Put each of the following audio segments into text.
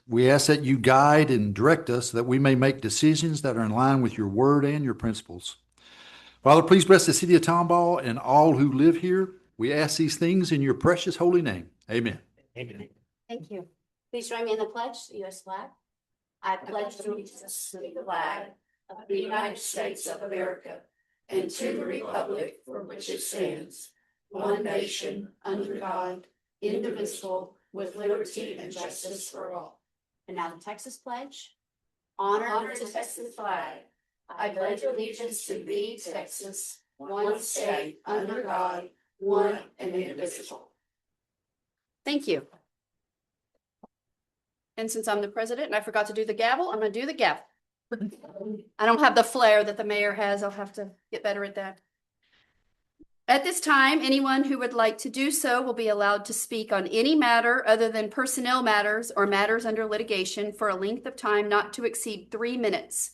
We ask that you guide and direct us so that we may make decisions that are in line with your word and your principles. Father, please bless the city of Tomball and all who live here. We ask these things in your precious holy name. Amen. Amen. Thank you. Please join me in the pledge, the U.S. flag. I pledge allegiance to the flag of the United States of America and to the republic for which it stands, one nation, under God, indivisible, with liberty and justice for all. And now the Texas pledge. Honor to Texas flag. I pledge allegiance to thee, Texas, one state, under God, one and indivisible. Thank you. And since I'm the president and I forgot to do the gavel, I'm going to do the gavel. I don't have the flair that the mayor has. I'll have to get better at that. At this time, anyone who would like to do so will be allowed to speak on any matter other than personnel matters or matters under litigation for a length of time not to exceed 3 minutes.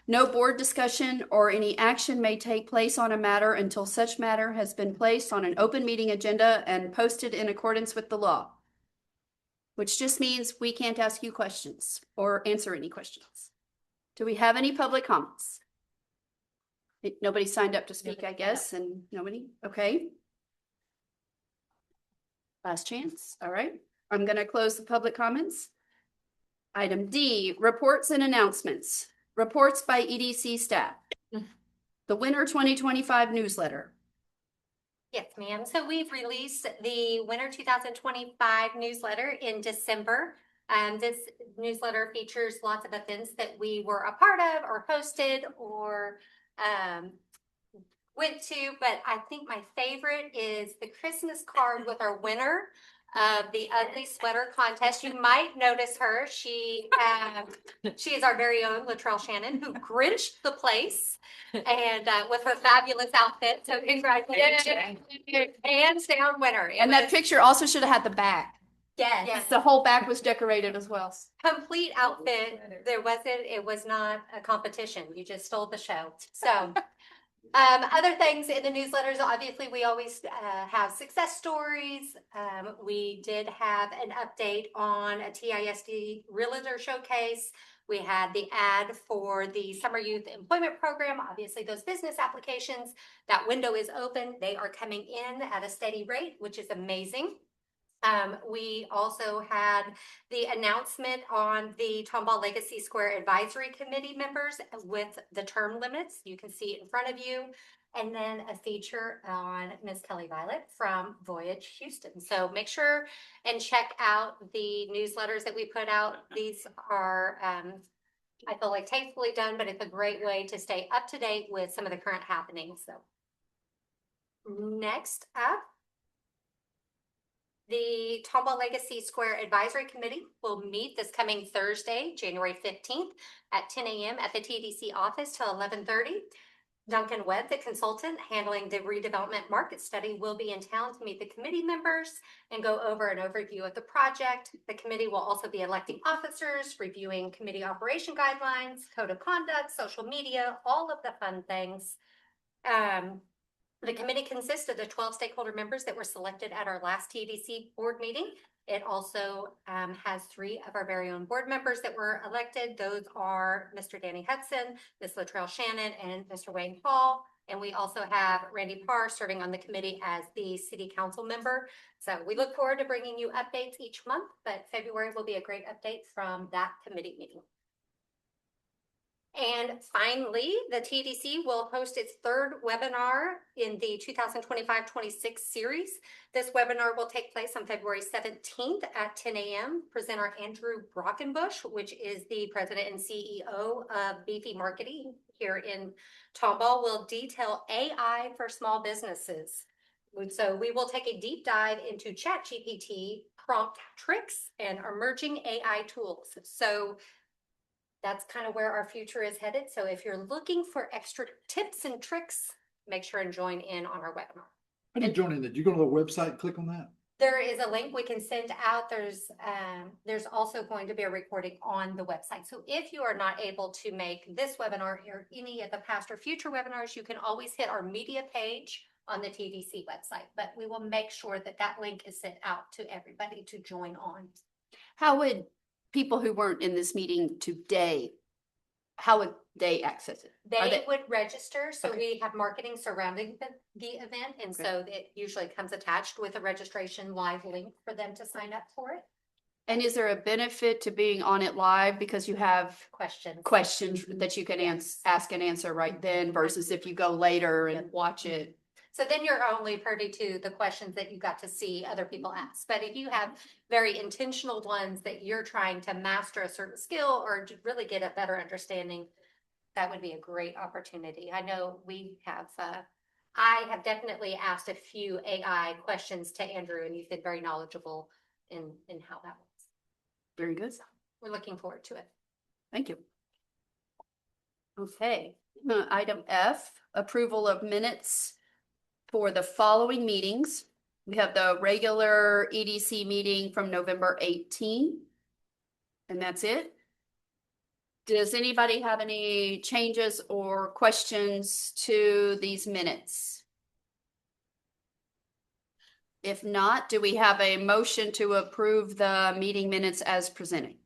No board discussion or any action may take place on a matter until such matter has been placed on an open meeting agenda and posted in accordance with the law, which just means we can't ask you questions or answer any questions. Do we have any public comments? Nobody signed up to speak, I guess, and nobody? Okay. Last chance. All right. I'm going to close the public comments. Item D, reports and announcements. Reports by EDC staff. The Winter 2025 newsletter. Yes, ma'am. So we've released the Winter 2025 newsletter in December. This newsletter features lots of events that we were a part of or hosted or went to, but I think my favorite is the Christmas card with our winner of the ugly sweater contest. You might notice her. She is our very own Latrell Shannon, who grinched the place and with her fabulous outfit. So congratulations, hands down winner. And that picture also should have had the back. Yes. The whole back was decorated as well. Complete outfit. It was not a competition. You just stole the show. So other things in the newsletters, obviously we always have success stories. We did have an update on a TISD Realtor Showcase. We had the ad for the Summer Youth Employment Program. Obviously those business applications, that window is open. They are coming in at a steady rate, which is amazing. We also had the announcement on the Tomball Legacy Square Advisory Committee members with the term limits. You can see it in front of you. And then a feature on Ms. Kelly Violet from Voyage Houston. So make sure and check out the newsletters that we put out. These are, I feel like, tastefully done, but it's a great way to stay up to date with some of the current happenings. So next up, the Tomball Legacy Square Advisory Committee will meet this coming Thursday, January 15th at 10 a.m. at the TDC office till 11:30. Duncan Webb, the consultant handling the redevelopment market study, will be in town to meet the committee members and go over an overview of the project. The committee will also be electing officers, reviewing committee operation guidelines, code of conduct, social media, all of the fun things. The committee consists of the 12 stakeholder members that were selected at our last TDC board meeting. It also has 3 of our very own board members that were elected. Those are Mr. Danny Hudson, Ms. Latrell Shannon, and Mr. Wayne Hall. And we also have Randy Parr serving on the committee as the city council member. So we look forward to bringing you updates each month, but February will be a great update from that committee meeting. And finally, the TDC will host its 3rd webinar in the 2025-26 series. This webinar will take place on February 17th at 10 a.m. Presenter Andrew Brockenbush, which is the president and CEO of Beefy Marketing here in Tomball, will detail AI for small businesses. So we will take a deep dive into ChatGPT prompt tricks and emerging AI tools. So that's kind of where our future is headed. So if you're looking for extra tips and tricks, make sure and join in on our webinar. How do you join in that? Do you go to the website and click on that? There is a link we can send out. There's also going to be a recording on the website. So if you are not able to make this webinar or any of the past or future webinars, you can always hit our media page on the TDC website. But we will make sure that that link is sent out to everybody to join on. How would people who weren't in this meeting today, how would they access it? Are They would register, so Okay. we have marketing surrounding the event, and Okay. so it usually comes attached with a registration live link for them to sign up for it. And is there a benefit to being on it live because you have questions that you can ask and answer right then versus if you go later and watch it? So then you're only privy to the questions that you got to see other people ask. But if you have very intentional ones that you're trying to master a certain skill or to really get a better understanding, that would be a great opportunity. I know we have, I have definitely asked a few AI questions to Andrew, and he's been very knowledgeable in how that works. Very good. We're looking forward to it. Thank you. Okay, item F, approval of minutes for the following meetings. We have the regular EDC meeting from November 18. And that's it. Does anybody have any changes or questions to these minutes? If not, do we have a motion to approve the meeting minutes as presented?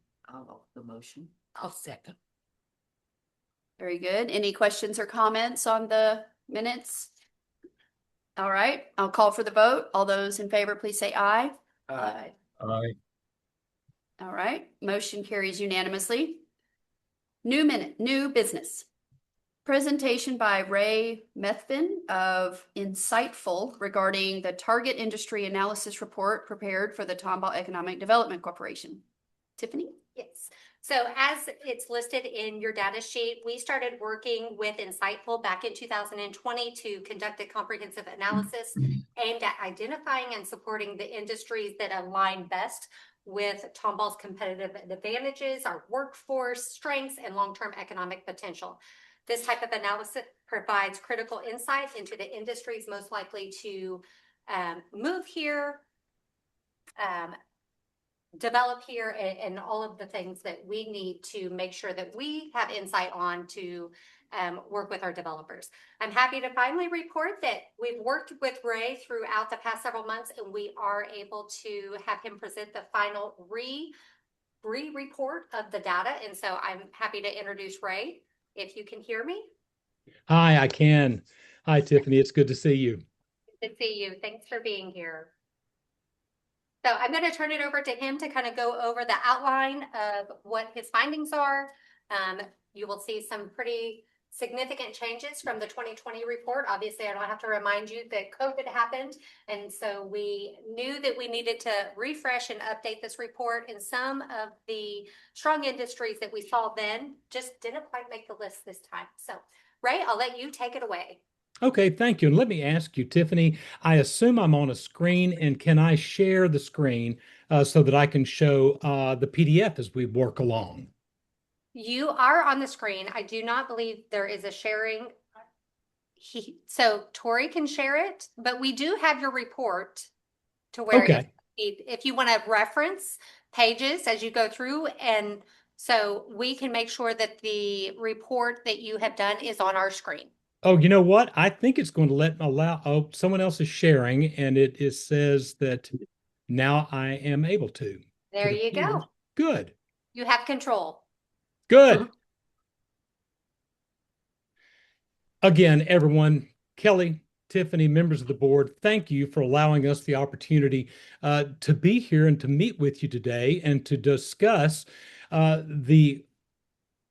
The motion. I'll second. Very good. Any questions or comments on the minutes? All right, I'll call for the vote. All those in favor, please say aye. Aye. Aye. All right, motion carries unanimously. New business. Presentation by Ray Methvin of Insightful regarding the target industry analysis report prepared for the Tomball Economic Development Corporation. Tiffany? Yes. So as it's listed in your data sheet, we started working with Insightful back in 2020 to conduct a comprehensive analysis aimed at identifying and supporting the industries that align best with Tomball's competitive advantages, our workforce strengths, and long-term economic potential. This type of analysis provides critical insights into the industries most likely to move here, develop here, and all of the things that we need to make sure that we have insight on to work with our developers. I'm happy to finally report that we've worked with Ray throughout the past several months, and we are able to have him present the final report of the data. And so I'm happy to introduce Ray, if you can hear me. Hi, I can. Hi, Tiffany. It's good to see you. Good to see you. Thanks for being here. So I'm going to turn it over to him to kind of go over the outline of what his findings are. You will see some pretty significant changes from the 2020 report. Obviously, I don't have to remind you that COVID happened. And so we knew that we needed to refresh and update this report. And some of the strong industries that we saw then just didn't quite make the list this time. So Ray, I'll let you take it away. Okay, thank you. And let me ask you, Tiffany, I assume I'm on a screen, and can I share the screen so that I can show the PDF as we work along? You are on the screen. I do not believe there is a sharing. So Tori can share it, but we do have your report to where Okay. if you want to reference pages as you go through, and so we can make sure that the report that you have done is on our screen. Oh, you know what? I think it's going to oh, someone else is sharing, and it says that now I am able to. There you go. Good. You have control. Good. Again, everyone, Kelly, Tiffany, members of the board, thank you for allowing us the opportunity to be here and to meet with you today and to discuss the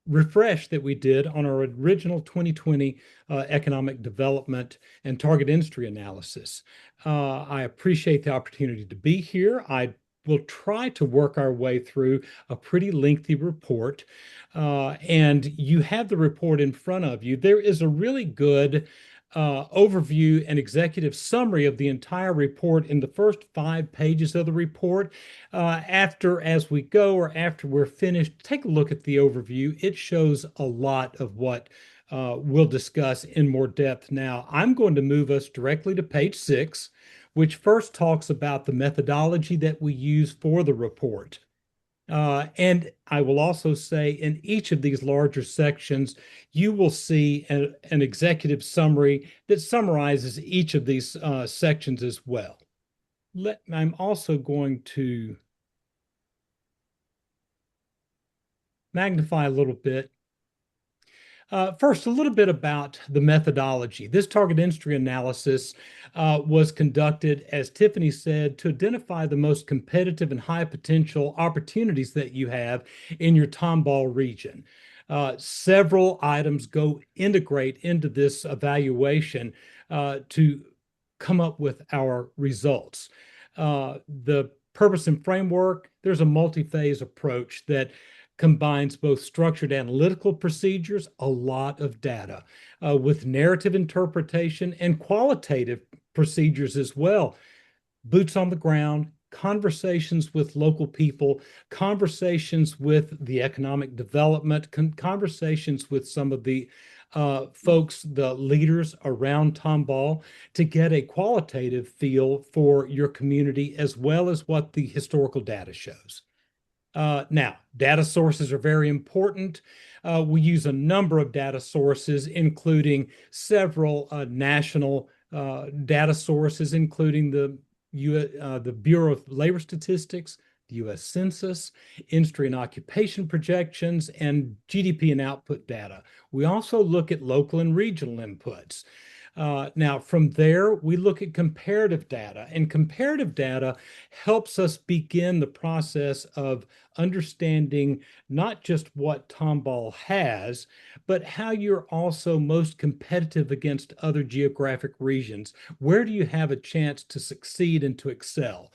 refresh that we did on our original 2020 economic development and target industry analysis. I appreciate the opportunity to be here. I will try to work our way through a pretty lengthy report, and you have the report in front of you. There is a really good overview and executive summary of the entire report in the first 5 pages of the report. As we go or after we're finished, take a look at the overview. It shows a lot of what we'll discuss in more depth. Now, I'm going to move us directly to page 6, which first talks about the methodology that we use for the report. And I will also say in each of these larger sections, you will see an executive summary that summarizes each of these sections as well. I'm also going to magnify a little bit. First, a little bit about the methodology. This target industry analysis was conducted, as Tiffany said, to identify the most competitive and high potential opportunities that you have in your Tomball region. Several items integrate into this evaluation to come up with our results. The purpose and framework, there's a multi-phase approach that combines both structured analytical procedures, a lot of data, with narrative interpretation and qualitative procedures as well. Boots on the ground, conversations with local people, conversations with the economic development, conversations with some of the folks, the leaders around Tomball, to get a qualitative feel for your community as well as what the historical data shows. Now, data sources are very important. We use a number of data sources, including several national data sources, including the Bureau of Labor Statistics, the U.S. Census, industry and occupation projections, and GDP and output data. We also look at local and regional inputs. Now, from there, we look at comparative data, and comparative data helps us begin the process of understanding not just what Tomball has, but how you're also most competitive against other geographic regions. Where do you have a chance to succeed and to excel?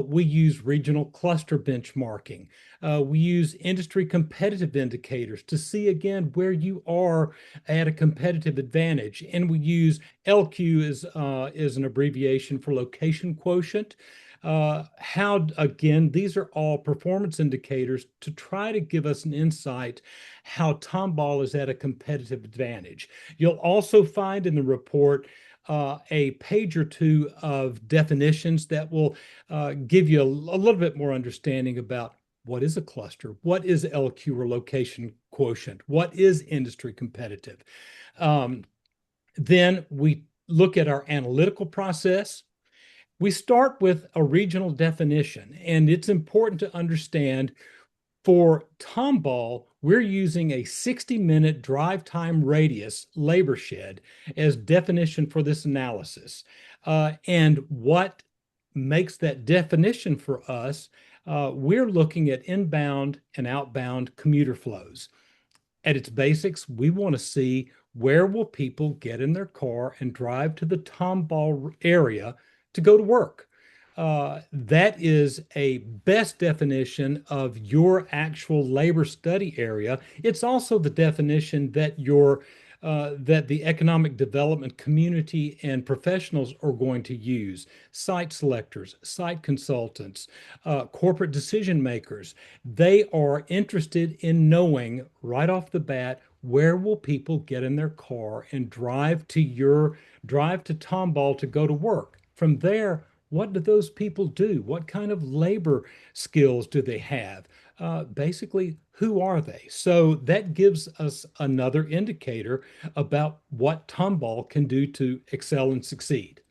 We use regional cluster benchmarking. We use industry competitive indicators to see again where you are at a competitive advantage. And we use LQ as an abbreviation for location quotient. Again, these are all performance indicators to try to give us an insight how Tomball is at a competitive advantage. You'll also find in the report a page or two of definitions that will give you a little bit more understanding about what is a cluster, what is LQ or location quotient, what is industry competitive. Then we look at our analytical process. We start with a regional definition, and it's important to understand for Tomball, we're using a 60-minute drive time radius labor shed as definition for this analysis. And what makes that definition for us, we're looking at inbound and outbound commuter flows. At its basics, we want to see where will people get in their car and drive to the Tomball area to go to work. That is a best definition of your actual labor study area. It's also the definition that that the economic development community and professionals are going to use. Site selectors, site consultants, corporate decision makers, they are interested in knowing right off the bat, where will people get in their car and drive to Tomball to go to work? From there, what do those people do? What kind of labor skills do they have? Basically, who are they? So that gives us another indicator about what Tomball can do to excel and succeed.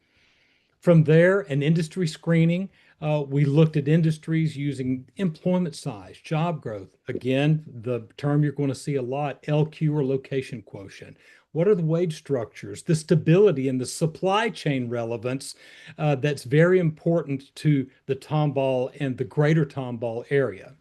From there, an industry screening. We looked at industries using employment size, job growth. Again, the term you're going to see a lot, LQ or location quotient. What are the wage structures, the stability and the supply chain relevance that's very important to the Tomball and the greater Tomball area.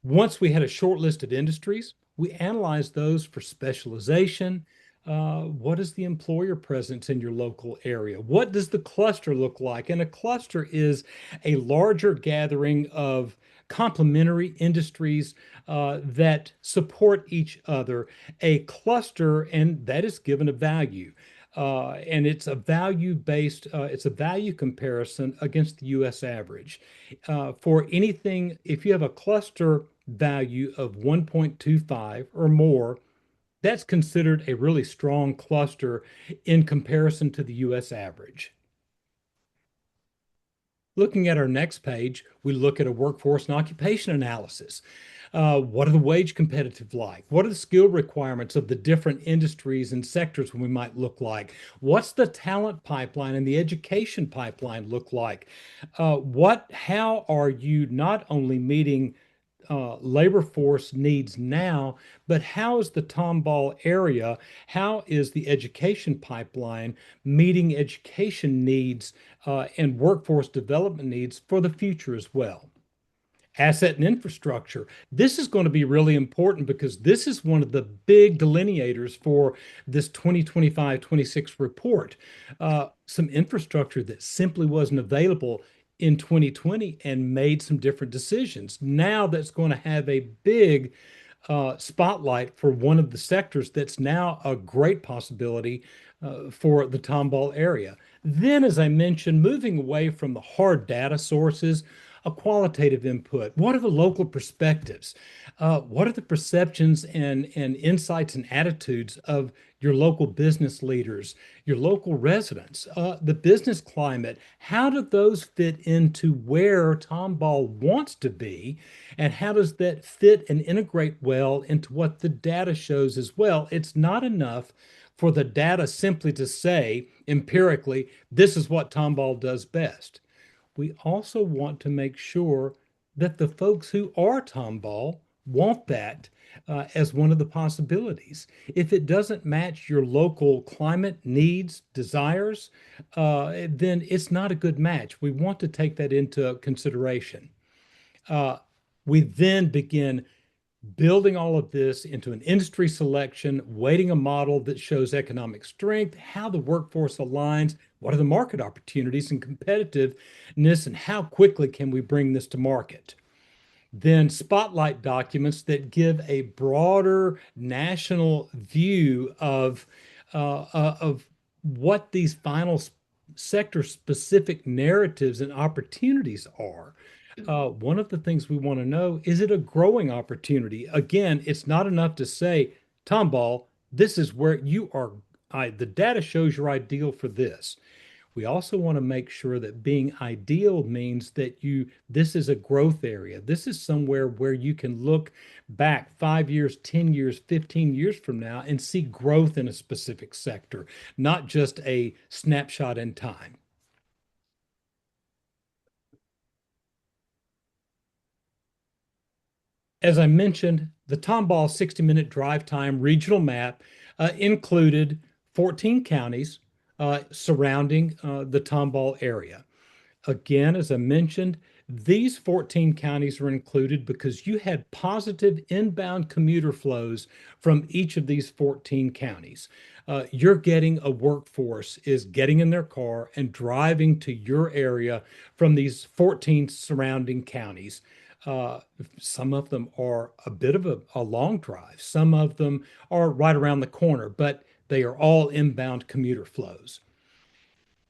Once we had a short list of industries, we analyzed those for specialization. What is the employer presence in your local area? What does the cluster look like? And a cluster is a larger gathering of complementary industries that support each other. A cluster, and that is given a value. And it's a value-based, it's a value comparison against the U.S. average. For anything, if you have a cluster value of 1.25 or more, that's considered a really strong cluster in comparison to the U.S. average. Looking at our next page, we look at a workforce and occupation analysis. What are the wage competitive like? What are the skill requirements of the different industries and sectors we might look like? What's the talent pipeline and the education pipeline look like? How are you not only meeting labor force needs now, but how is the Tomball area, how is the education pipeline meeting education needs and workforce development needs for the future as well? Asset and infrastructure. This is going to be really important because this is one of the big delineators for this 2025-26 report. Some infrastructure that simply wasn't available in 2020 and made some different decisions. Now that's going to have a big spotlight for one of the sectors that's now a great possibility for the Tomball area. Then, as I mentioned, moving away from the hard data sources, a qualitative input. What are the local perspectives? What are the perceptions and insights and attitudes of your local business leaders, your local residents, the business climate? How do those fit into where Tomball wants to be? And how does that fit and integrate well into what the data shows as well? It's not enough for the data simply to say empirically, this is what Tomball does best. We also want to make sure that the folks who are Tomball want that as one of the possibilities. If it doesn't match your local climate needs, desires, then it's not a good match. We want to take that into consideration. We then begin building all of this into an industry selection, weighting a model that shows economic strength, how the workforce aligns, what are the market opportunities and competitiveness, and how quickly can we bring this to market. Then spotlight documents that give a broader national view of what these final sector specific narratives and opportunities are. One of the things we want to know, is it a growing opportunity? Again, it's not enough to say, Tomball, this is where you are. The data shows you're ideal for this. We also want to make sure that being ideal means that this is a growth area. This is somewhere where you can look back 5 years, 10 years, 15 years from now and see growth in a specific sector, not just a snapshot in time. As I mentioned, the Tomball 60-minute drive time regional map included 14 counties surrounding the Tomball area. Again, as I mentioned, these 14 counties were included because you had positive inbound commuter flows from each of these 14 counties. You're getting a workforce is getting in their car and driving to your area from these 14 surrounding counties. Some of them are a bit of a long drive. Some of them are right around the corner, but they are all inbound commuter flows.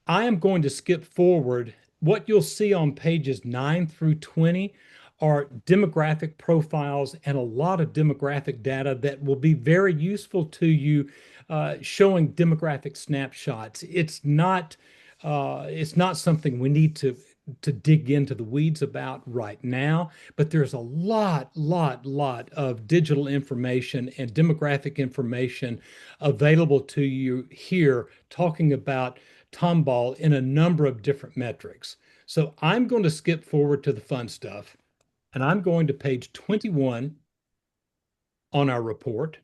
I am going to skip forward. What you'll see on pages 9 through 20 are demographic profiles and a lot of demographic data that will be very useful to you, showing demographic snapshots. It's not something we need to dig into the weeds about right now, but there's a lot of digital information and demographic information available to you here talking about Tomball in a number of different metrics. So I'm going to skip forward to the fun stuff, and I'm going to page 21 on our report.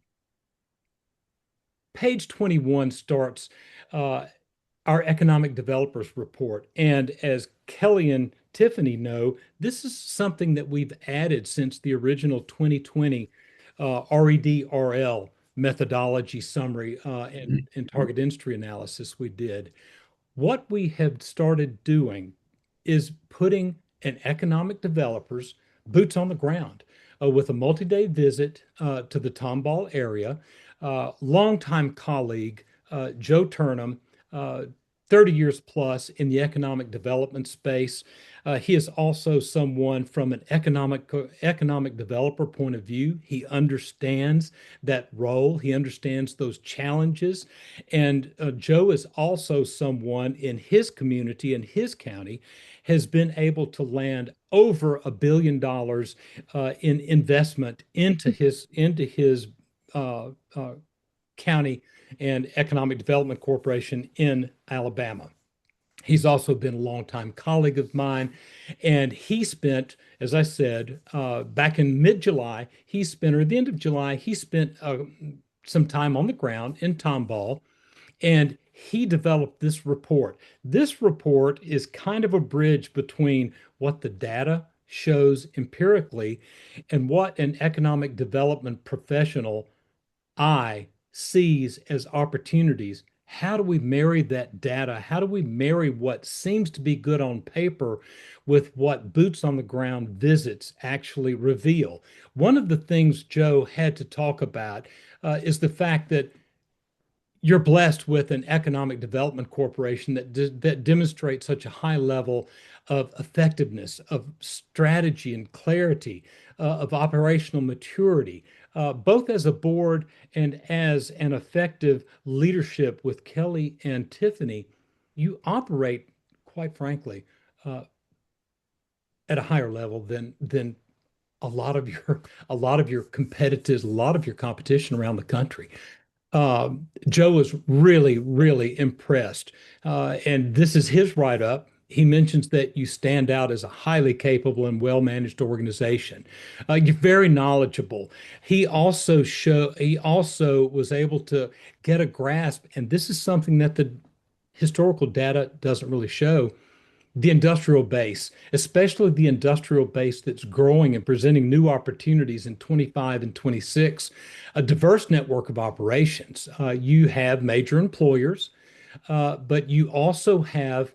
Page 21 starts our economic developers report. And as Kelly and Tiffany know, this is something that we've added since the original 2020 RED-RL methodology summary and target industry analysis we did. What we have started doing is putting an economic developer's boots on the ground with a multi-day visit to the Tomball area. Longtime colleague, Joe Turnham, 30 years plus in the economic development space. He is also someone from an economic developer point of view. He understands that role. He understands those challenges. And Joe is also someone in his community, in his county, has been able to land over $1 billion in investment into his county and Economic Development Corporation in Alabama. He's also been a longtime colleague of mine, and he spent, as I said, back in mid-July, or the end of July, he spent some time on the ground in Tomball, and he developed this report. This report is kind of a bridge between what the data shows empirically and what an economic development professional eye sees as opportunities. How do we marry that data? How do we marry what seems to be good on paper with what boots on the ground visits actually reveal? One of the things Joe had to talk about is the fact that you're blessed with an economic development corporation that demonstrates such a high level of effectiveness, of strategy and clarity, of operational maturity, both as a board and as an effective leadership with Kelly and Tiffany. You operate, quite frankly, at a higher level than a lot of your competitors, a lot of your competition around the country. Joe was really, really impressed. And this is his write-up. He mentions that you stand out as a highly capable and well-managed organization. You're very knowledgeable. He also was able to get a grasp, and this is something that the historical data doesn't really show, the industrial base, especially the industrial base that's growing and presenting new opportunities in 25 and 26, a diverse network of operations. You have major employers, but you also have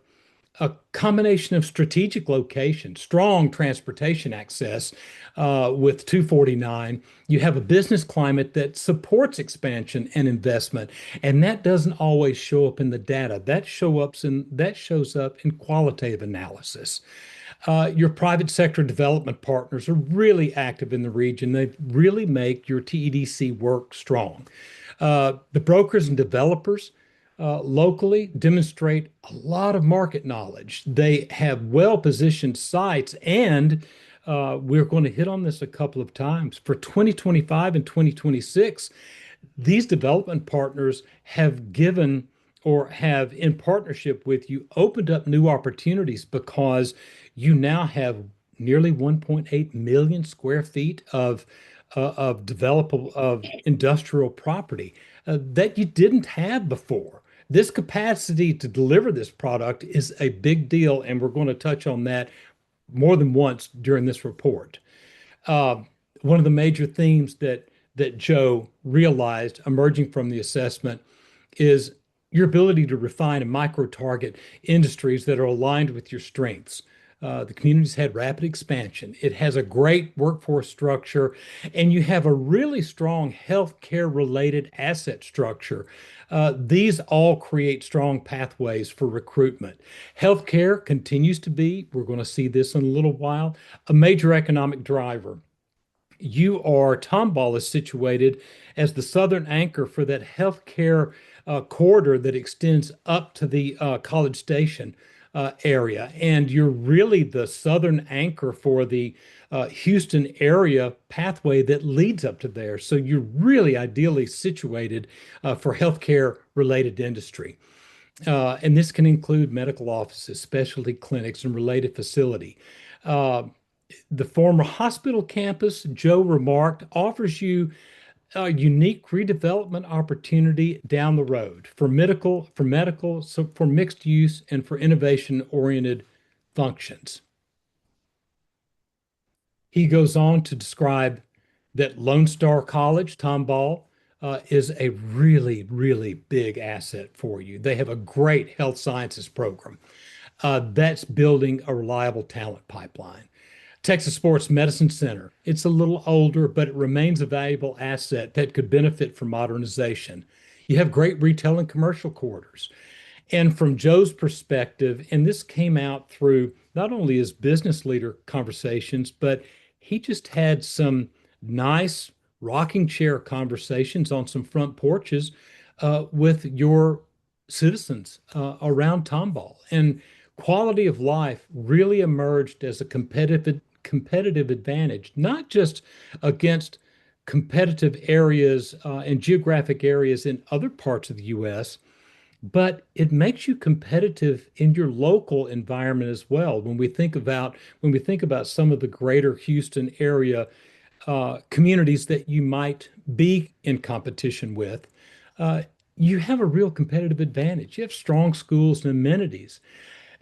a combination of strategic locations, strong transportation access with 249. You have a business climate that supports expansion and investment, and that doesn't always show up in the data. That shows up in qualitative analysis. Your private sector development partners are really active in the region. They really make your TEDC work strong. The brokers and developers locally demonstrate a lot of market knowledge. They have well-positioned sites, and we're going to hit on this a couple of times. For 2025 and 2026, these development partners have given or have, in partnership with you, opened up new opportunities because you now have nearly 1.8 million square feet of developable industrial property that you didn't have before. This capacity to deliver this product is a big deal, and we're going to touch on that more than once during this report. One of the major themes that Joe realized emerging from the assessment is your ability to refine and micro-target industries that are aligned with your strengths. The community's had rapid expansion. It has a great workforce structure, and you have a really strong healthcare-related asset structure. These all create strong pathways for recruitment. Healthcare continues to be, we're going to see this in a little while, a major economic driver. Tomball is situated as the southern anchor for that healthcare corridor that extends up to the College Station area. And you're really the southern anchor for the Houston area pathway that leads up to there. So you're really ideally situated for healthcare related industry. And this can include medical offices, specialty clinics, and related facility. The former hospital campus, Joe remarked, offers you a unique redevelopment opportunity down the road for for mixed use, and for innovation-oriented functions. He goes on to describe that Lone Star College, Tomball, is a really, really big asset for you. They have a great health sciences program that's building a reliable talent pipeline. Texas Sports Medicine Center. It's a little older, but it remains a valuable asset that could benefit from modernization. You have great retail and commercial corridors. And from Joe's perspective, and this came out through not only his business leader conversations, but he just had some nice rocking chair conversations on some front porches with your citizens around Tomball. And quality of life really emerged as a competitive advantage, not just against competitive areas and geographic areas in other parts of the U.S., but it makes you competitive in your local environment as well. When we think about some of the greater Houston area communities that you might be in competition with, uh, you have a real competitive advantage. You have strong schools and amenities.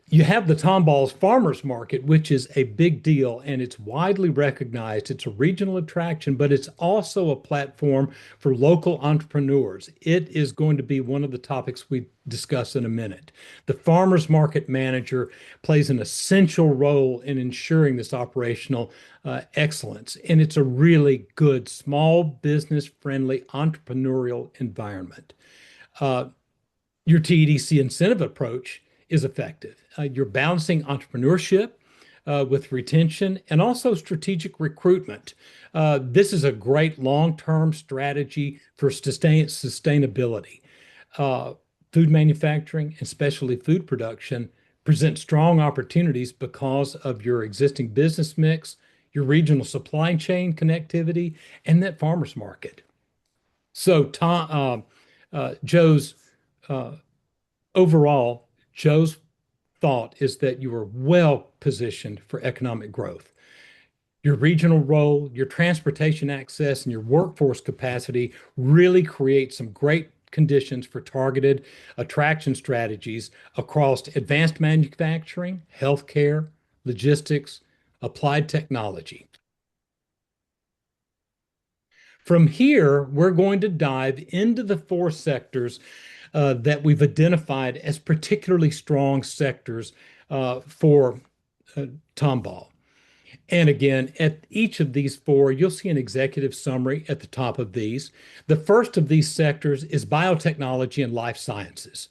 You have the Tomball's Farmers Market, which is a big deal and it's widely recognized. It's a regional attraction, but it's also a platform for local entrepreneurs. It is going to be one of the topics we discuss in a minute. The Farmers Market manager plays an essential role in ensuring this operational excellence, and it's a really good small business friendly entrepreneurial environment. Uh, your TEDC incentive approach is effective. You're balancing entrepreneurship with retention and also strategic recruitment. This is a great long-term strategy for sustainability. Uh, Food manufacturing and specialty food production present strong opportunities because of your existing business mix, your regional supply chain connectivity, and that farmers market. So, Joe's uh, overall, Joe's thought is that you are well positioned for economic growth. Your regional role, your transportation access, and your workforce capacity really create some great conditions for targeted attraction strategies across advanced manufacturing, healthcare, logistics, applied technology. From here, we're going to dive into the four sectors that we've identified as particularly strong sectors for Tomball. And again, at each of these four, you'll see an executive summary at the top of these. The first of these sectors is biotechnology and life sciences.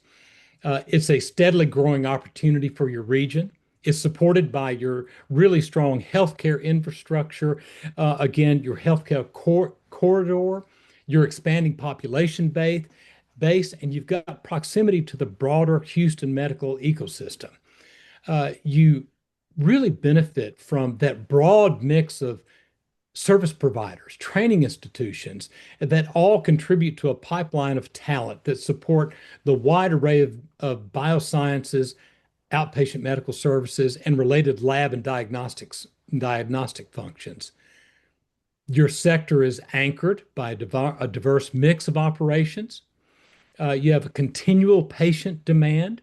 It's a steadily growing opportunity for your region. It's supported by your really strong healthcare infrastructure. Again, your healthcare corridor, your expanding population base, and you've got proximity to the broader Houston medical ecosystem. You really benefit from that broad mix of service providers, training institutions that all contribute to a pipeline of talent that support the wide array of biosciences, outpatient medical services, and related lab and diagnostic functions. Your sector is anchored by a diverse mix of operations. You have a continual patient demand,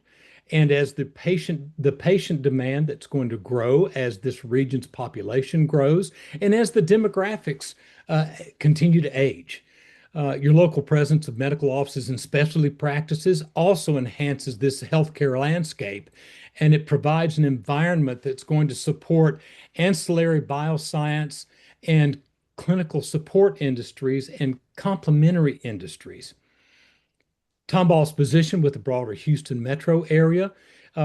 and as the patient demand that's going to grow as this region's population grows, and as the demographics continue to age. Your local presence of medical offices and specialty practices also enhances this healthcare landscape, and it provides an environment that's going to support ancillary bioscience and clinical support industries and complementary industries. Tomball's position with the broader Houston metro area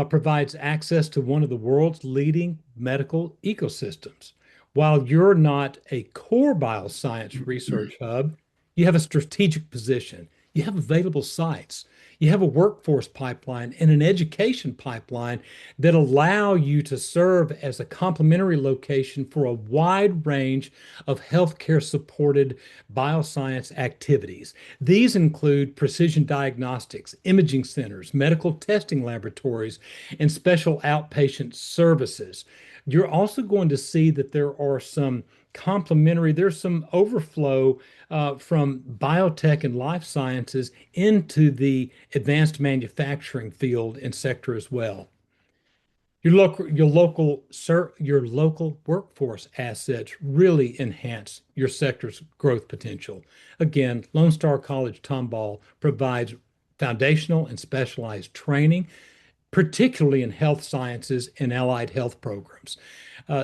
provides access to one of the world's leading medical ecosystems. While you're not a core bioscience research hub, you have a strategic position. You have available sites. You have a workforce pipeline and an education pipeline that allow you to serve as a complementary location for a wide range of healthcare supported bioscience activities. These include precision diagnostics, imaging centers, medical testing laboratories, and special outpatient services. You're also going to see that there's some overflow from biotech and life sciences into the advanced manufacturing field and sector as well. Your local workforce assets really enhance your sector's growth potential. Again, Lone Star College Tomball provides foundational and specialized training, particularly in health sciences and allied health programs.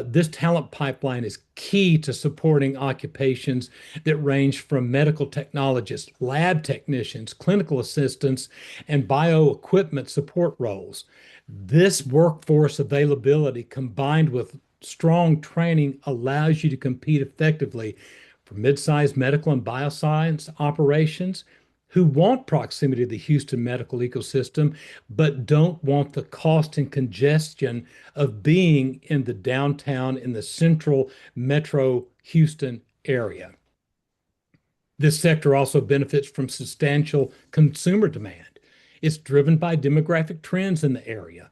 This talent pipeline is key to supporting occupations that range from medical technologists, lab technicians, clinical assistants, and bioequipment support roles. This workforce availability combined with strong training allows you to compete effectively for mid-sized medical and bioscience operations who want proximity to the Houston medical ecosystem, but don't want the cost and congestion of being in the downtown, in the central metro Houston area. This sector also benefits from substantial consumer demand. It's driven by demographic trends in the area.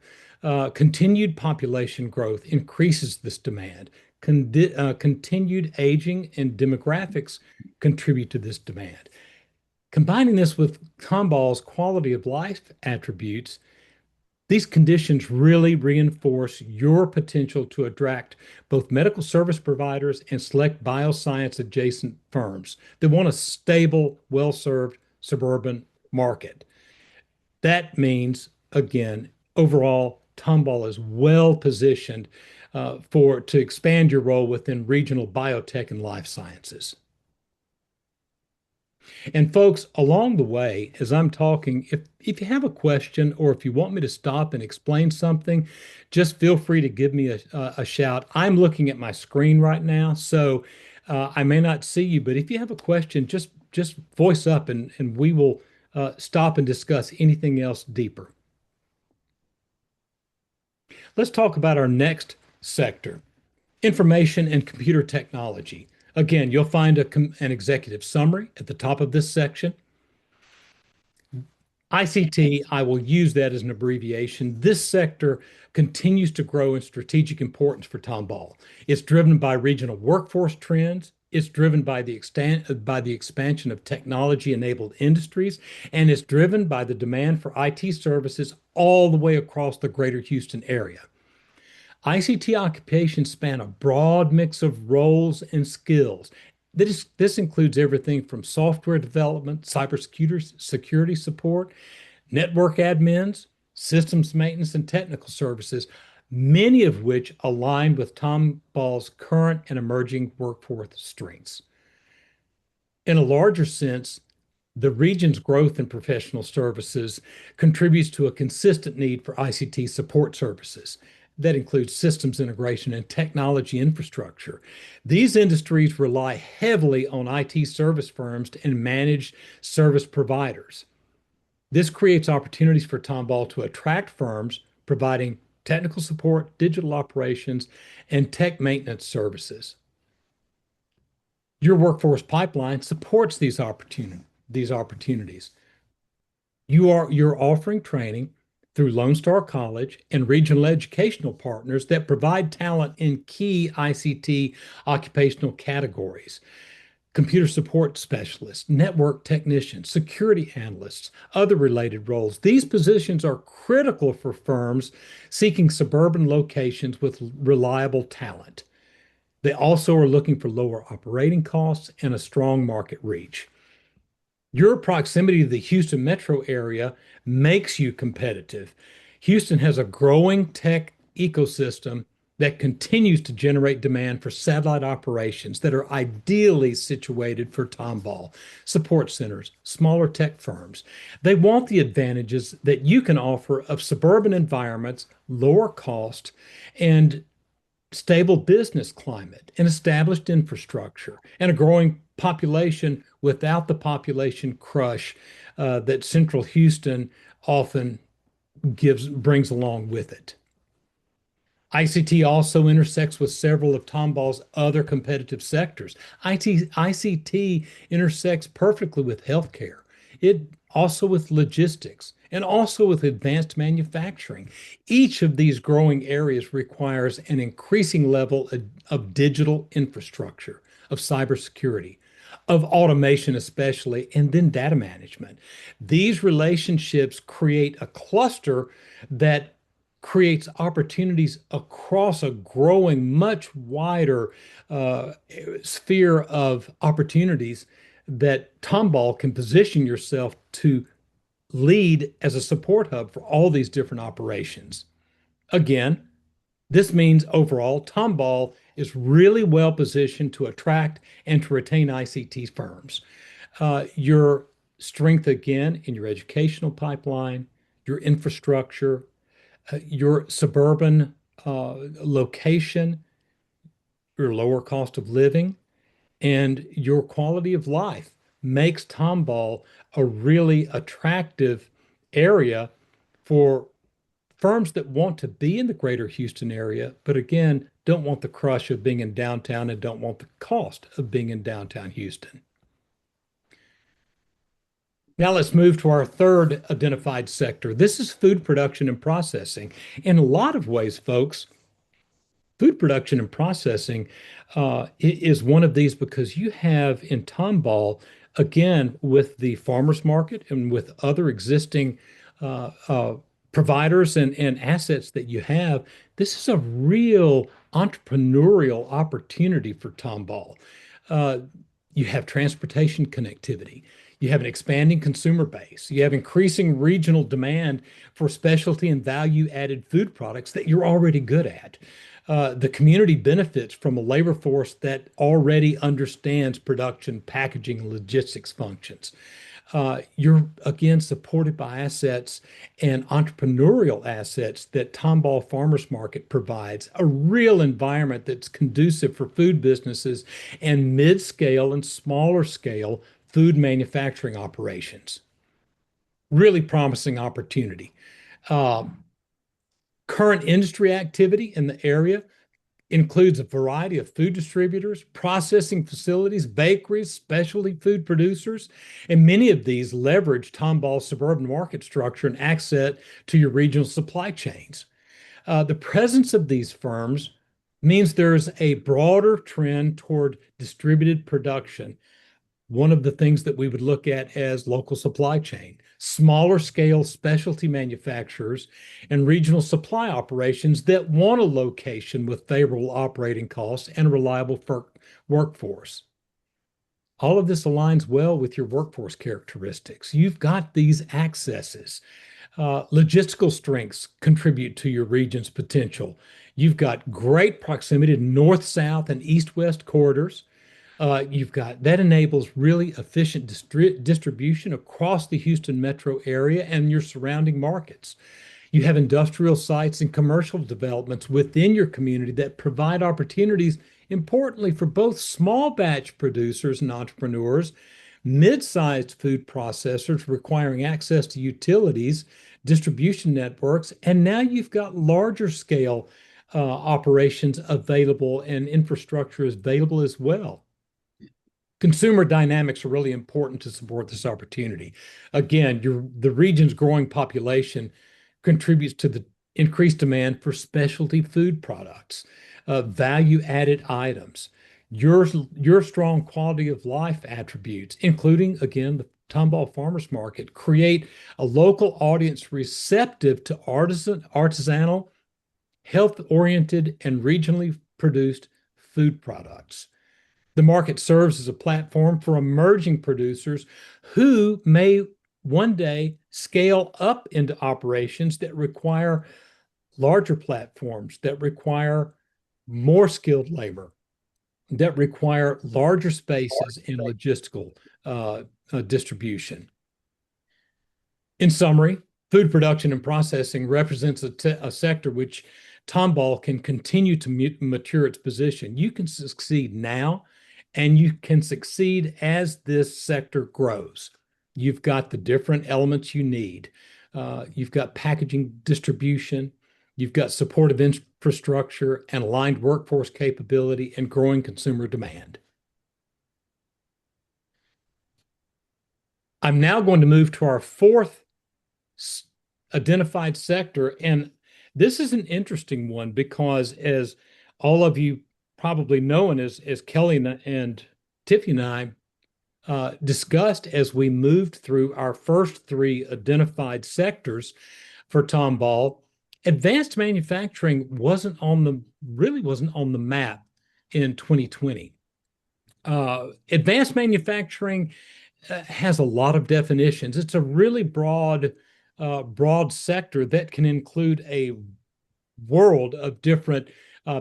Continued population growth increases this demand. Continued aging and demographics contribute to this demand. Combining this with Tomball's quality of life attributes, these conditions really reinforce your potential to attract both medical service providers and select bioscience adjacent firms that want a stable, well-served suburban market. That means, again, overall, Tomball is well positioned to expand your role within regional biotech and life sciences. And folks, along the way, as I'm talking, if you have a question or if you want me to stop and explain something, just feel free to give me a shout. I'm looking at my screen right now, so I may not see you, but if you have a question, just voice up and we will stop and discuss anything else deeper. Let's talk about our next sector, information and computer technology. Again, you'll find an executive summary at the top of this section. ICT, I will use that as an abbreviation. This sector continues to grow in strategic importance for Tomball. It's driven by regional workforce trends. It's driven by the expansion of technology-enabled industries, and it's driven by the demand for IT services all the way across the greater Houston area. ICT occupations span a broad mix of roles and skills. This includes everything from software development, cybersecurity support, network admins, systems maintenance, and technical services, many of which align with Tomball's current and emerging workforce strengths. In a larger sense, the region's growth in professional services contributes to a consistent need for ICT support services. That includes systems integration and technology infrastructure. These industries rely heavily on IT service firms and managed service providers. This creates opportunities for Tomball to attract firms providing technical support, digital operations, and tech maintenance services. Your workforce pipeline supports these opportunities. You're offering training through Lone Star College and regional educational partners that provide talent in key ICT occupational categories. Computer support specialists, network technicians, security analysts, other related roles. These positions are critical for firms seeking suburban locations with reliable talent. They also are looking for lower operating costs and a strong market reach. Your proximity to the Houston metro area makes you competitive. Houston has a growing tech ecosystem that continues to generate demand for satellite operations that are ideally situated for Tomball, support centers, smaller tech firms. They want the advantages that you can offer of suburban environments, lower cost, and stable business climate, an established infrastructure, and a growing population without the population crush that Central Houston often brings along with it. ICT also intersects with several of Tomball's other competitive sectors. ICT intersects perfectly with healthcare. It also with logistics and also with advanced manufacturing. Each of these growing areas requires an increasing level of digital infrastructure, of cybersecurity, of automation especially, and then data management. These relationships create a cluster that creates opportunities across a growing, much wider sphere of opportunities that Tomball can position yourself to lead as a support hub for all these different operations. Again, this means overall, Tomball is really well positioned to attract and to retain ICT firms. Your strength, again, in your educational pipeline, your infrastructure, your suburban location, your lower cost of living, and your quality of life makes Tomball a really attractive area for firms that want to be in the greater Houston area, but again, don't want the crush of being in downtown and don't want the cost of being in downtown Houston. Now let's move to our third identified sector. This is food production and processing. In a lot of ways, folks, food production and processing is one of these because you have in Tomball, again, with the farmers market and with other existing uh, uh, providers and assets that you have, this is a real entrepreneurial opportunity for Tomball. Uh, you have transportation connectivity. You have an expanding consumer base. You have increasing regional demand for specialty and value-added food products that you're already good at. The community benefits from a labor force that already understands production, packaging, and logistics functions. You're again supported by assets and entrepreneurial assets that Tomball Farmers Market provides, a real environment that's conducive for food businesses and mid-scale and smaller scale food manufacturing operations. Really promising opportunity. Current industry activity in the area includes a variety of food distributors, processing facilities, bakeries, specialty food producers, and many of these leverage Tomball's suburban market structure and access to your regional supply chains. The presence of these firms means there's a broader trend toward distributed production. One of the things that we would look at as local supply chain, smaller scale specialty manufacturers and regional supply operations that want a location with favorable operating costs and reliable workforce. All of this aligns well with your workforce characteristics. You've got these accesses. Logistical strengths contribute to your region's potential. You've got great proximity to north, south, and east-west corridors. You've got that enables really efficient distribution across the Houston metro area and your surrounding markets. You have industrial sites and commercial developments within your community that provide opportunities, importantly, for both small batch producers and entrepreneurs, mid-sized food processors requiring access to utilities, distribution networks, and now you've got larger scale operations available and infrastructure is available as well. Consumer dynamics are really important to support this opportunity. Again, the region's growing population contributes to the increased demand for specialty food products, value-added items. Your strong quality of life attributes, including, again, the Tomball Farmers Market, create a local audience receptive to artisanal, health-oriented, and regionally produced food products. The market serves as a platform for emerging producers who may one day scale up into operations that require larger platforms, that require more skilled labor, that require larger spaces in logistical distribution. In summary, food production and processing represents a sector which Tomball can continue to mature its position. You can succeed now, and you can succeed as this sector grows. You've got the different elements you need. You've got packaging distribution, you've got supportive infrastructure and aligned workforce capability and growing consumer demand. I'm now going to move to our fourth identified sector, and this is an interesting one because as all of you probably know, and as Kelly and Tiffany and I discussed as we moved through our first three identified sectors for Tomball, advanced manufacturing wasn't on the map in 2020. Advanced manufacturing has a lot of definitions. It's a really broad sector that can include a world of different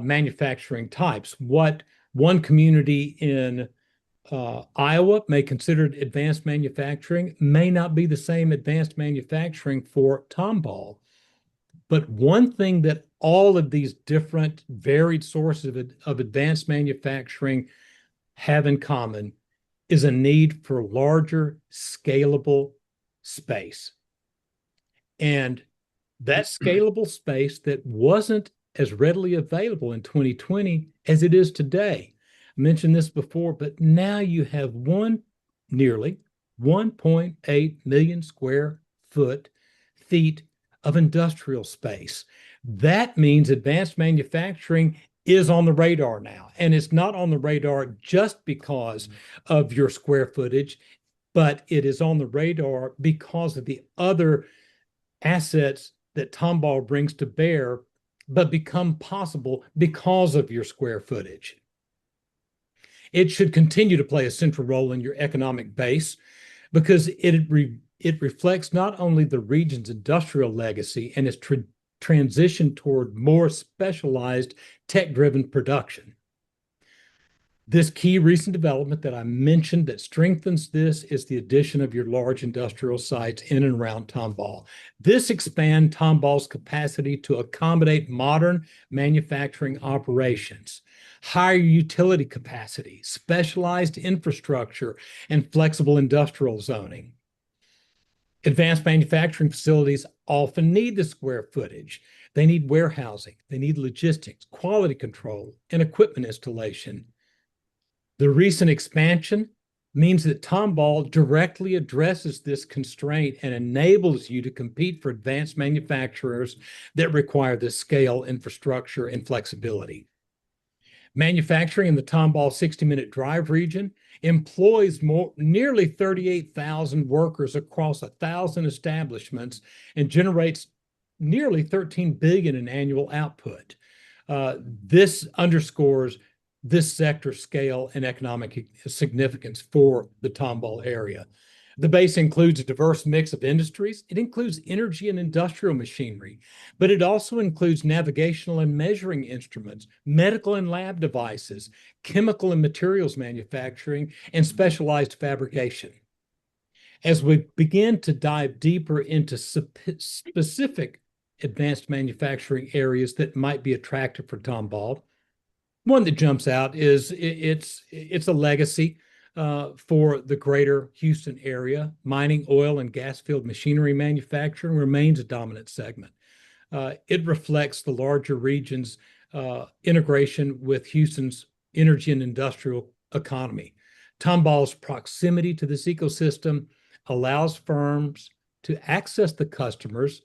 manufacturing types. What one community in Iowa may consider advanced manufacturing may not be the same advanced manufacturing for Tomball. But one thing that all of these different varied sources of advanced manufacturing have in common is a need for larger, scalable space. And that scalable space that wasn't as readily available in 2020 as it is today. I mentioned this before, but now you have nearly 1.8 million square feet of industrial space. That means advanced manufacturing is on the radar now. And it's not on the radar just because of your square footage, but it is on the radar because of the other assets that Tomball brings to bear, but become possible because of your square footage. It should continue to play a central role in your economic base because it reflects not only the region's industrial legacy and its transition toward more specialized tech-driven production. This key recent development that I mentioned that strengthens this is the addition of your large industrial sites in and around Tomball. This expands Tomball's capacity to accommodate modern manufacturing operations, higher utility capacity, specialized infrastructure, and flexible industrial zoning. Advanced manufacturing facilities often need the square footage. They need warehousing, they need logistics, quality control, and equipment installation. The recent expansion means that Tomball directly addresses this constraint and enables you to compete for advanced manufacturers that require this scale, infrastructure, and flexibility. Manufacturing in the Tomball 60-minute drive region employs nearly 38,000 workers across 1,000 establishments and generates nearly $13 billion in annual output. This underscores this sector's scale and economic significance for the Tomball area. The base includes a diverse mix of industries. It includes energy and industrial machinery, but it also includes navigational and measuring instruments, medical and lab devices, chemical and materials manufacturing, and specialized fabrication. As we begin to dive deeper into specific advanced manufacturing areas that might be attractive for Tomball, one that jumps out is it's a legacy for the greater Houston area. Mining, oil, and gas field machinery manufacturing remains a dominant segment. It reflects the larger region's integration with Houston's energy and industrial economy. Tomball's proximity to this ecosystem allows firms to access the customers,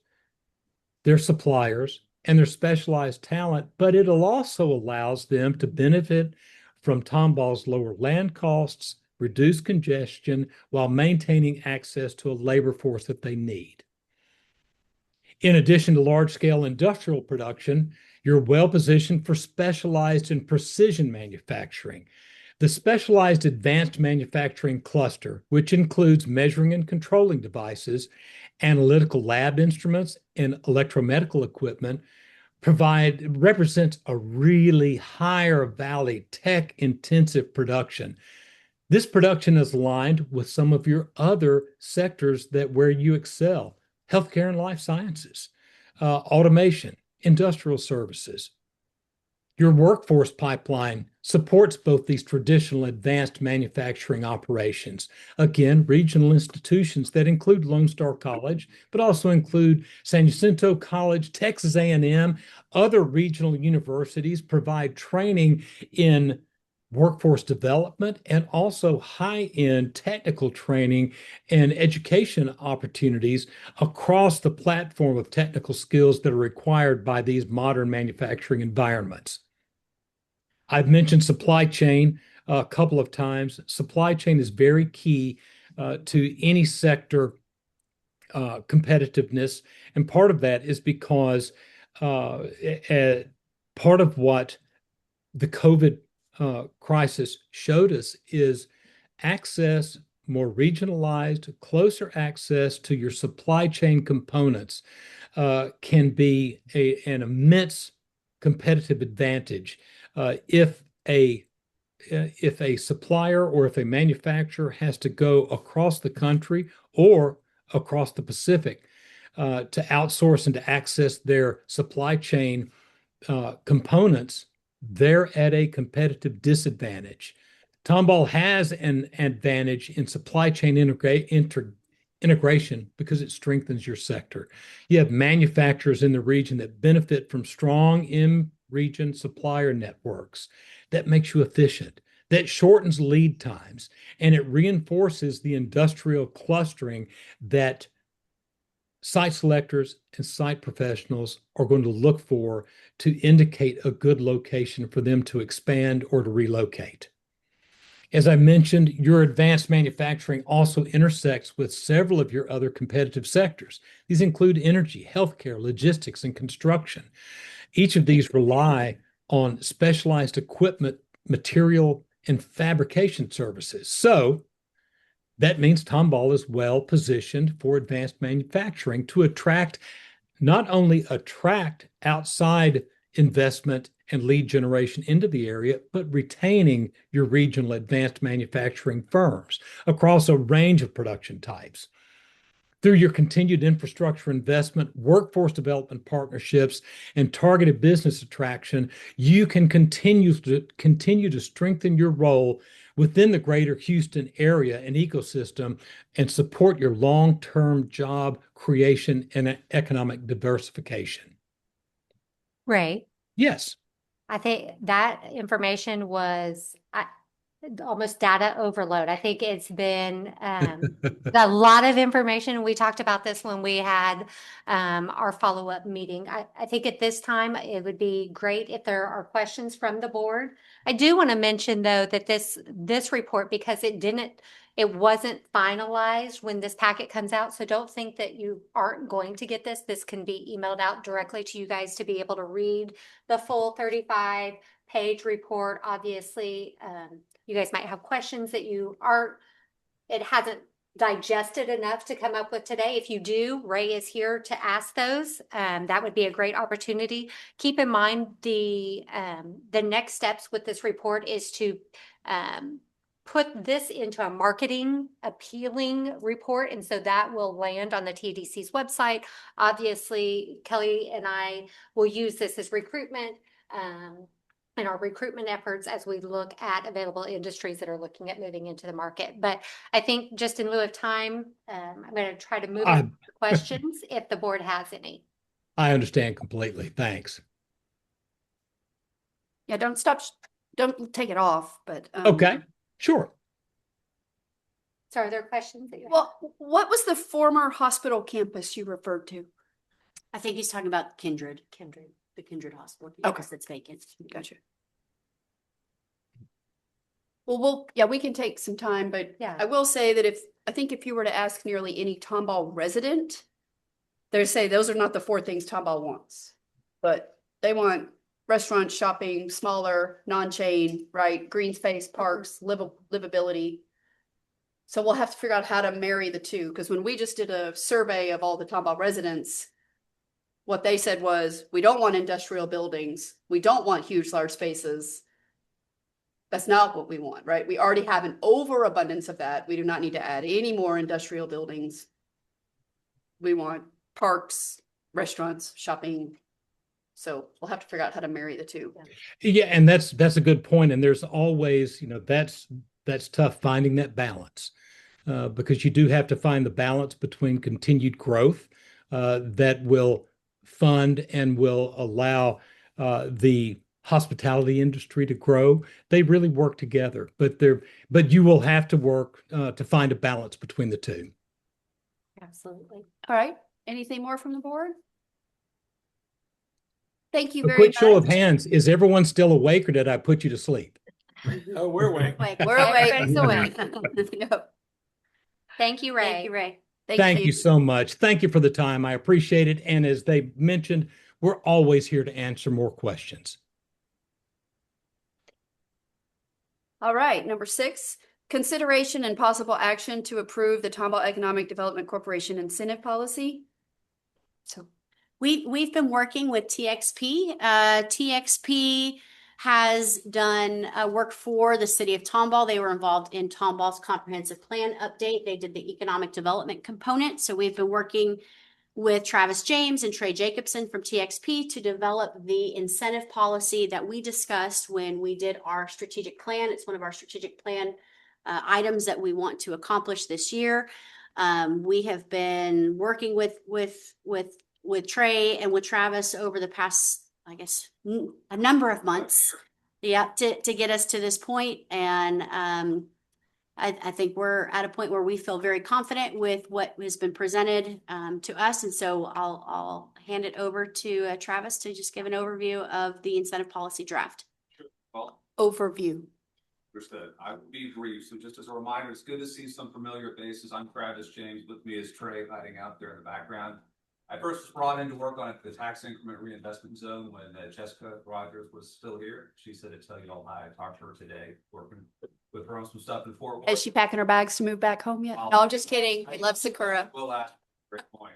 their suppliers, and their specialized talent, but it also allows them to benefit from Tomball's lower land costs, reduce congestion, while maintaining access to a labor force that they need. In addition to large-scale industrial production, you're well-positioned for specialized and precision manufacturing. The specialized advanced manufacturing cluster, which includes measuring and controlling devices, analytical lab instruments, and electromedical equipment, represents a really higher value tech-intensive production. This production is aligned with some of your other sectors where you excel: healthcare and life sciences, automation, industrial services. Your workforce pipeline supports both these traditional advanced manufacturing operations. Again, regional institutions that include Lone Star College, but also include San Jacinto College, Texas A&M, other regional universities provide training in workforce development and also high-end technical training and education opportunities across the platform of technical skills that are required by these modern manufacturing environments. I've mentioned supply chain a couple of times. Supply chain is very key to any sector competitiveness. And part of that is because part of what the COVID crisis showed us is access, more regionalized, closer access to your supply chain components can be an immense competitive advantage. If a supplier or if a manufacturer has to go across the country or across the Pacific to outsource and to access their supply chain components, they're at a competitive disadvantage. Tomball has an advantage in supply chain integration because it strengthens your sector. You have manufacturers in the region that benefit from strong in-region supplier networks. That makes you efficient. that shortens lead times, and it reinforces the industrial clustering that site selectors and site professionals are going to look for to indicate a good location for them to expand or to relocate. As I mentioned, your advanced manufacturing also intersects with several of your other competitive sectors. These include energy, healthcare, logistics, and construction. Each of these rely on specialized equipment, material, and fabrication services. So that means Tomball is well positioned for advanced manufacturing to not only attract outside investment and lead generation into the area, but retaining your regional advanced manufacturing firms across a range of production types. Through your continued infrastructure investment, workforce development partnerships, and targeted business attraction, you can continue to strengthen your role within the greater Houston area and ecosystem and support your long-term job creation and economic diversification. Ray, Yes. I think that information was almost data overload. I think it's been a lot of information. We talked about this when we had our follow-up meeting. I think at this time, it would be great if there are questions from the board. I do want to mention, though, that this report, because it wasn't finalized when this packet comes out. So don't think that you aren't going to get this. This can be emailed out directly to you guys to be able to read the full 35-page report. Obviously, you guys might have questions that it hasn't digested enough to come up with today. If you do, Ray is here to ask those. That would be a great opportunity. Keep in mind the next steps with this report is to put this into a marketing appealing report. And so that will land on the TDC's website. Obviously, Kelly and I will use this as recruitment in our recruitment efforts as we look at available industries that are looking at moving into the market. But I think just in lieu of time, I'm going to try to move on to questions if the board has any. I understand completely. Thanks. Yeah, don't take it off, but. Okay, sure. So are there questions that you have? Well, what was the former hospital campus you referred to? I think he's talking about Kindred, the Kindred Hospital campus that's vacant. Gotcha. Well, yeah, we can take some time, but Yeah. I will say that I think if you were to ask nearly any Tomball resident, they say those are not the four things Tomball wants, but they want restaurants, shopping, smaller, non-chain, right? Green space, parks, livability. So we'll have to figure out how to marry the two, because when we just did a survey of all the Tomball residents, what they said was, we don't want industrial buildings. We don't want huge, large spaces. That's not what we want, right? We already have an overabundance of that. We do not need to add any more industrial buildings. We want parks, restaurants, shopping. So we'll have to figure out how to marry the two. Yeah, and that's a good point. And there's always, that's tough finding that balance because you do have to find the balance between continued growth that will fund and will allow the hospitality industry to grow. They really work together, but you will have to work to find a balance between the two. Absolutely. All right. Anything more from the board? Thank you A very quick much. show of hands. Is everyone still awake or did I put you to sleep? Oh, we're awake. We're awake. Everybody's awake. Yep. Thank you, Ray. Thank you, Ray. Thank you so much. Thank you for the time. I appreciate it. And as they mentioned, we're always here to answer more questions. All right. Number 6, consideration and possible action to approve the Tomball Economic Development Corporation incentive policy. So we've been working with TXP. TXP has done work for the city of Tomball. They were involved in Tomball's comprehensive plan update. They did the economic development component. So we've been working with Travis James and Trey Jacobson from TXP to develop the incentive policy that we discussed when we did our strategic plan. It's one of our strategic plan items that we want to accomplish this year. We have been working with Trey and with Travis over the past, I guess, a number of months Yeah, to get us to this point. And I think we're at a point where we feel very confident with what has been presented to us. And so I'll hand it over to Travis to just give an overview of the incentive policy draft. Well, Overview. understood. I will be brief. So just as a reminder, it's good to see some familiar faces. I'm Travis James. With me is Trey hiding out there in the background. I first was brought in to work on the tax increment reinvestment zone when Jessica Rogers was still here. She said to tell you all hi. I talked to her today, working with her on some stuff in Fort Worth. Is she packing her bags to move back home yet? No, I'm just kidding. We love Sakura. Well, that's a great point.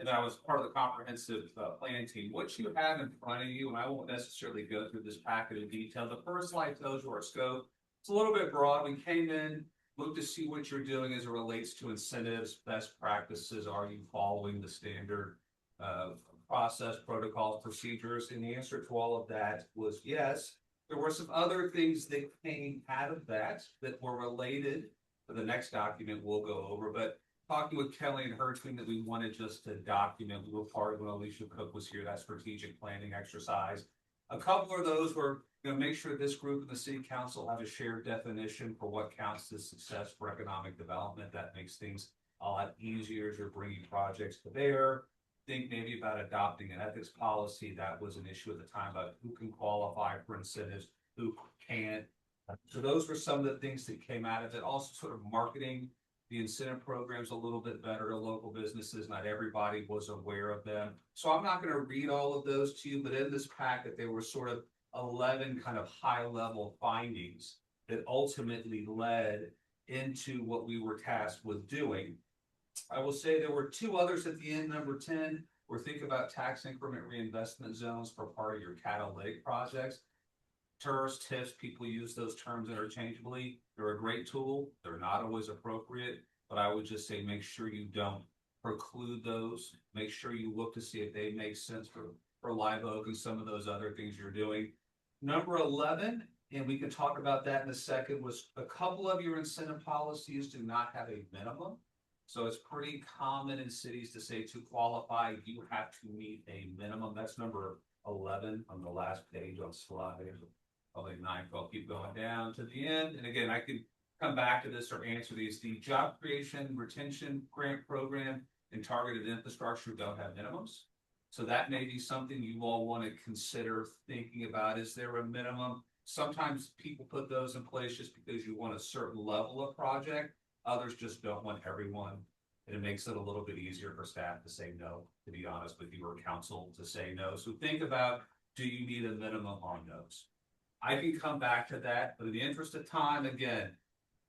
And then I was part of the comprehensive planning team. What you have in front of you, and I won't necessarily go through this packet in detail. The first slide tells you our scope. It's a little bit broad. We came in, looked to see what you're doing as it relates to incentives, best practices. Are you following the standard process, protocols, procedures? And the answer to all of that was yes. There were some other things that came out of that were related to the next document we'll go over, but talking with Kelly and her team that we wanted just to document. We were part of when Alicia Cook was here, that strategic planning exercise. A couple of those were make sure this group and the city council have a shared definition for what counts as success for economic development. That makes things a lot easier as you're bringing projects to bear. Think maybe about adopting an ethics policy. That was an issue at the time about who can qualify for incentives, who can't. So those were some of the things that came out of it. Also sort of marketing the incentive programs a little bit better to local businesses. Not everybody was aware of them. So I'm not going to read all of those to you, but in this packet, there were sort of 11 kind of high level findings that ultimately led into what we were tasked with doing. I will say there were two others at the end. Number 10, we're thinking about tax increment reinvestment zones for part of your catalytic projects. TERS, TIFs, people use those terms interchangeably. They're a great tool. They're not always appropriate, but I would just say make sure you don't preclude those. Make sure you look to see if they make sense for Live Oak and some of those other things you're doing. Number 11, and we can talk about that in a second, was a couple of your incentive policies do not have a minimum. So it's pretty common in cities to say to qualify, you have to meet a minimum. That's number 11 on the last page on slide. Probably 9, I'll keep going down to the end. And again, I could come back to this or answer these. The job creation retention grant program and targeted infrastructure don't have minimums. So that may be something you all want to consider thinking about. Is there a minimum? Sometimes people put those in place just because you want a certain level of project. Others just don't want everyone. And it makes it a little bit easier for staff to say no, to be honest with you, or council to say no. So think about, do you need a minimum on those? I can come back to that, but in the interest of time, again,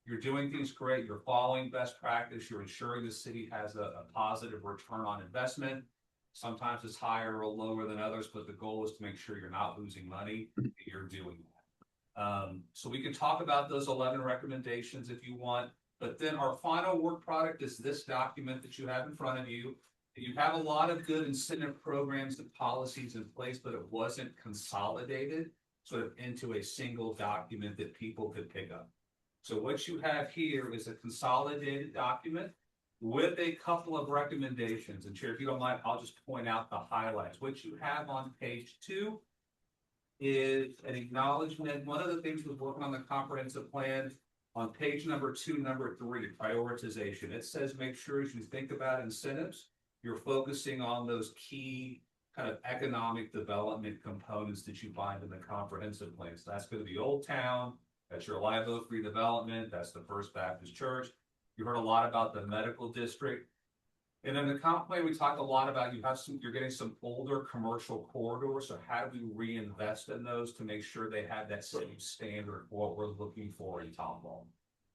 you're doing things great. You're following best practice. You're ensuring the city has a positive return on investment. Sometimes it's higher or lower than others, but the goal is to make sure you're not losing money. You're doing that. So we can talk about those 11 recommendations if you want, but then our final work product is this document that you have in front of you. You have a lot of good incentive programs and policies in place, but it wasn't consolidated sort of into a single document that people could pick up. So what you have here is a consolidated document with a couple of recommendations. And Chair, if you don't mind, I'll just point out the highlights. What you have on page 2 is an acknowledgement. One of the things we're working on the comprehensive plan on page number 2, number 3, prioritization. It says make sure as you think about incentives, you're focusing on those key kind of economic development components that you find in the comprehensive plan. So that's going to be Old Town, that's your Live Oak redevelopment, that's the First Baptist Church. You heard a lot about the medical district. And in the comp plan, we talked a lot about you're getting some older commercial corridors. So how do we reinvest in those to make sure they have that same standard for what we're looking for in Tomball?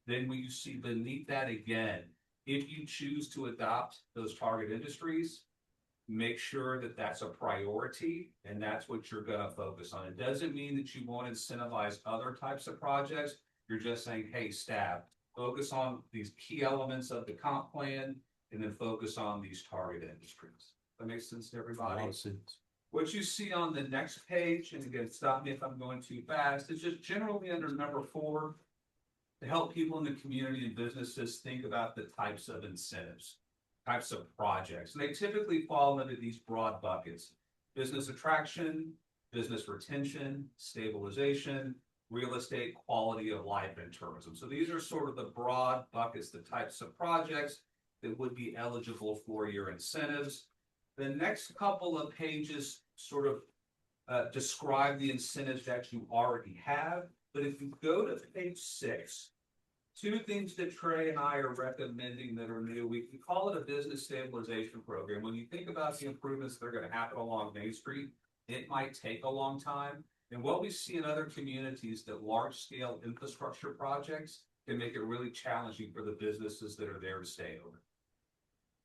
Then when you see beneath that again, if you choose to adopt those target industries, make sure that that's a priority and that's what you're going to focus on. It doesn't mean that you won't incentivize other types of projects. You're just saying, hey, staff, focus on these key elements of the comp plan and then focus on these target industries. That makes sense to everybody? A lot of sense. What you see on the next page, and again, stop me if I'm going too fast, is just generally under number 4, to help people in the community and businesses think about the types of incentives, types of projects. And they typically fall into these broad buckets: business attraction, business retention, stabilization, real estate, quality of life, and tourism. So these are sort of the broad buckets, the types of projects that would be eligible for your incentives. The next couple of pages sort of describe the incentives that you already have. But if you go to page 6, two things that Trey and I are recommending that are new. We call it a business stabilization program. When you think about the improvements that are going to happen along Main Street, it might take a long time. And what we see in other communities, that large scale infrastructure projects can make it really challenging for the businesses that are there to stay open.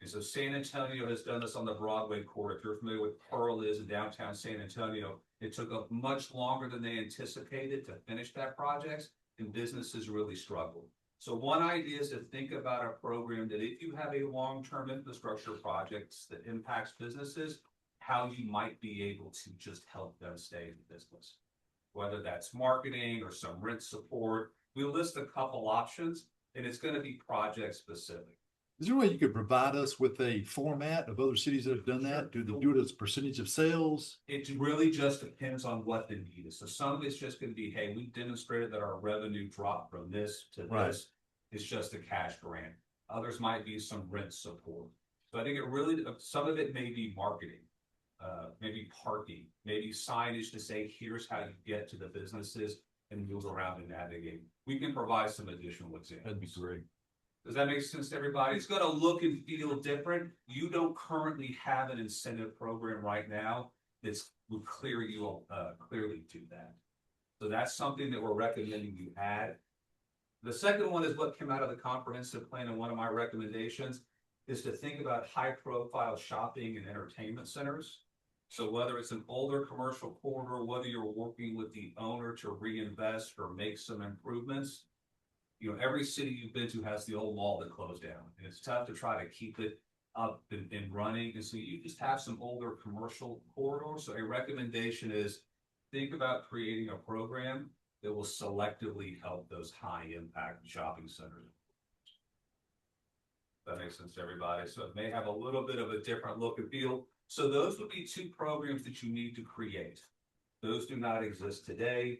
And so San Antonio has done this on the Broadway corridor. If you're familiar with Pearl is in downtown San Antonio, it took up much longer than they anticipated to finish that project, and businesses really struggled. So one idea is to think about a program that if you have a long-term infrastructure project that impacts businesses, how you might be able to just help them stay in business. Whether that's marketing or some rent support. We list a couple options, and it's going to be project specific. Is there a way you could provide us with a format of other cities that have done that? Do they do it as a percentage of sales? It really just depends on what the need is. So some of it's just going to be, hey, we demonstrated that our revenue dropped from this to this. It's just a cash grant. Others might be some rent support. So I think it really, some of it may be marketing, maybe parking, maybe signage to say, here's how you get to the businesses and move around and navigate. We can provide some additional examples. That'd be great. Does that make sense to everybody? It's going to look and feel different. You don't currently have an incentive program right now that's will clear you clearly to that. So that's something that we're recommending you add. The second one is what came out of the comprehensive plan, and one of my recommendations is to think about high profile shopping and entertainment centers. So whether it's an older commercial corridor, whether you're working with the owner to reinvest or make some improvements, you know, every city you've been to has the old mall that closed down, and it's tough to try to keep it up and running. And so you just have some older commercial corridors. So a recommendation is think about creating a program that will selectively help those high impact shopping centers. That makes sense to everybody. So it may have a little bit of a different look and feel. So those would be two programs that you need to create. Those do not exist today.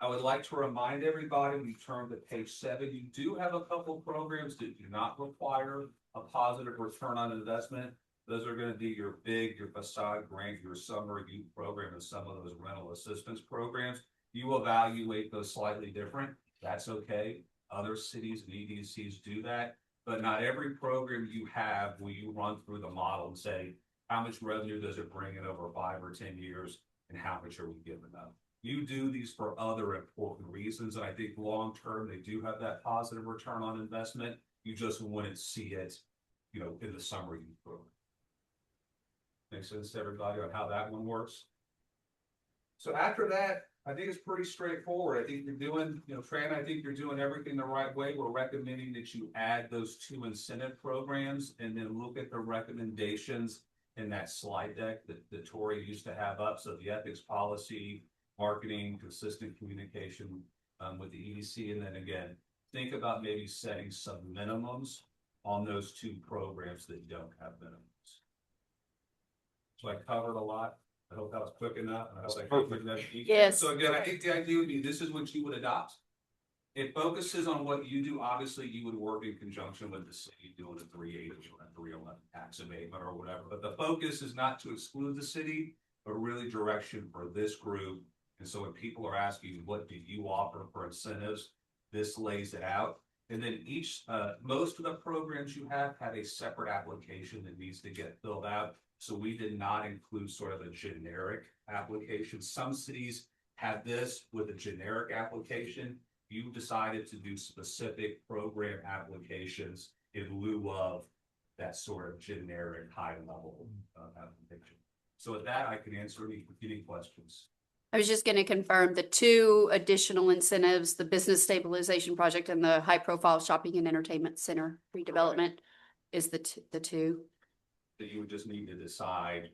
I would like to remind everybody, when you turn to page 7, you do have a couple programs that do not require a positive return on investment. Those are going to be your facade grant, your summer youth program, and some of those rental assistance programs. You evaluate those slightly different. That's okay. Other cities and EDCs do that, but not every program you have will you run through the model and say, how much revenue does it bring in over 5 or 10 years, and how much are we giving up? You do these for other important reasons, and I think long term they do have that positive return on investment. You just wouldn't see it, you know, in the summer youth program. Makes sense to everybody on how that one works. So after that, I think it's pretty straightforward. I think you're doing, you know, Fran, I think you're doing everything the right way. We're recommending that you add those 2 incentive programs and then look at the recommendations in that slide deck that Tori used to have up. So the ethics policy, marketing, consistent communication with the EDC, and then again, think about maybe setting some minimums on those 2 programs that don't have minimums. So I covered a lot. I hope that was quick enough. And I hope I covered that. Yes. So again, I think the idea would be this is what you would adopt. It focuses on what you do. Obviously, you would work in conjunction with the city doing a 380 or a 311 tax abatement or whatever. But the focus is not to exclude the city, but really direction for this group. And so when people are asking, what do you offer for incentives? This lays it out. And then most of the programs you have a separate application that needs to get filled out. So we did not include sort of a generic application. Some cities have this with a generic application. You decided to do specific program applications in lieu of that sort of generic high level application. So with that, I can answer any questions. I was just going to confirm the 2 additional incentives, the business stabilization project and the high profile shopping and entertainment center redevelopment is the 2. That you would just need to decide.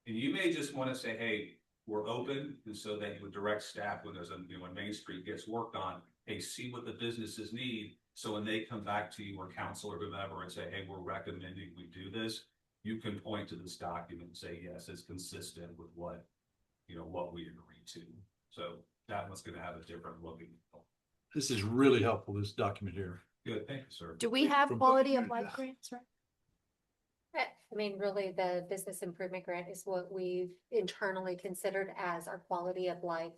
And you may just want to say, hey, we're open. And so that you would direct staff when when Main Street gets worked on, hey, see what the businesses need. So when they come back to you or council or whomever and say, hey, we're recommending we do this, you can point to this document and say, yes, it's consistent with what what we agreed to. So that one's gonna have a different look. This is really helpful, this document here. Good, thank you, sir. Do we have From- quality of life grants, right? I mean, really, the business improvement grant is what we've internally considered as our quality of life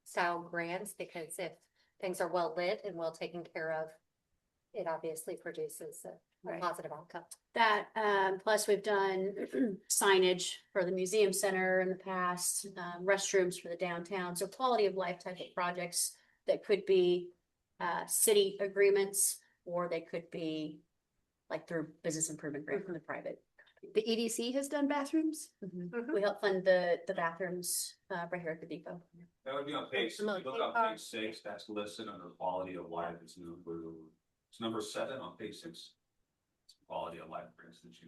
style grants, because if things are well lit and well taken care of, it obviously produces a Right. positive outcome. That, plus we've done signage for the museum center in the past, restrooms for the downtown. So quality of life type of projects that could be city agreements, or they could be like through business improvement grant from the private. The EDC has done bathrooms? We help fund the bathrooms right here at the depot. That would be on page, if you look Military on park. page 6, that's listed under quality of life. It's number 7 on page 6. It's quality of life, for instance.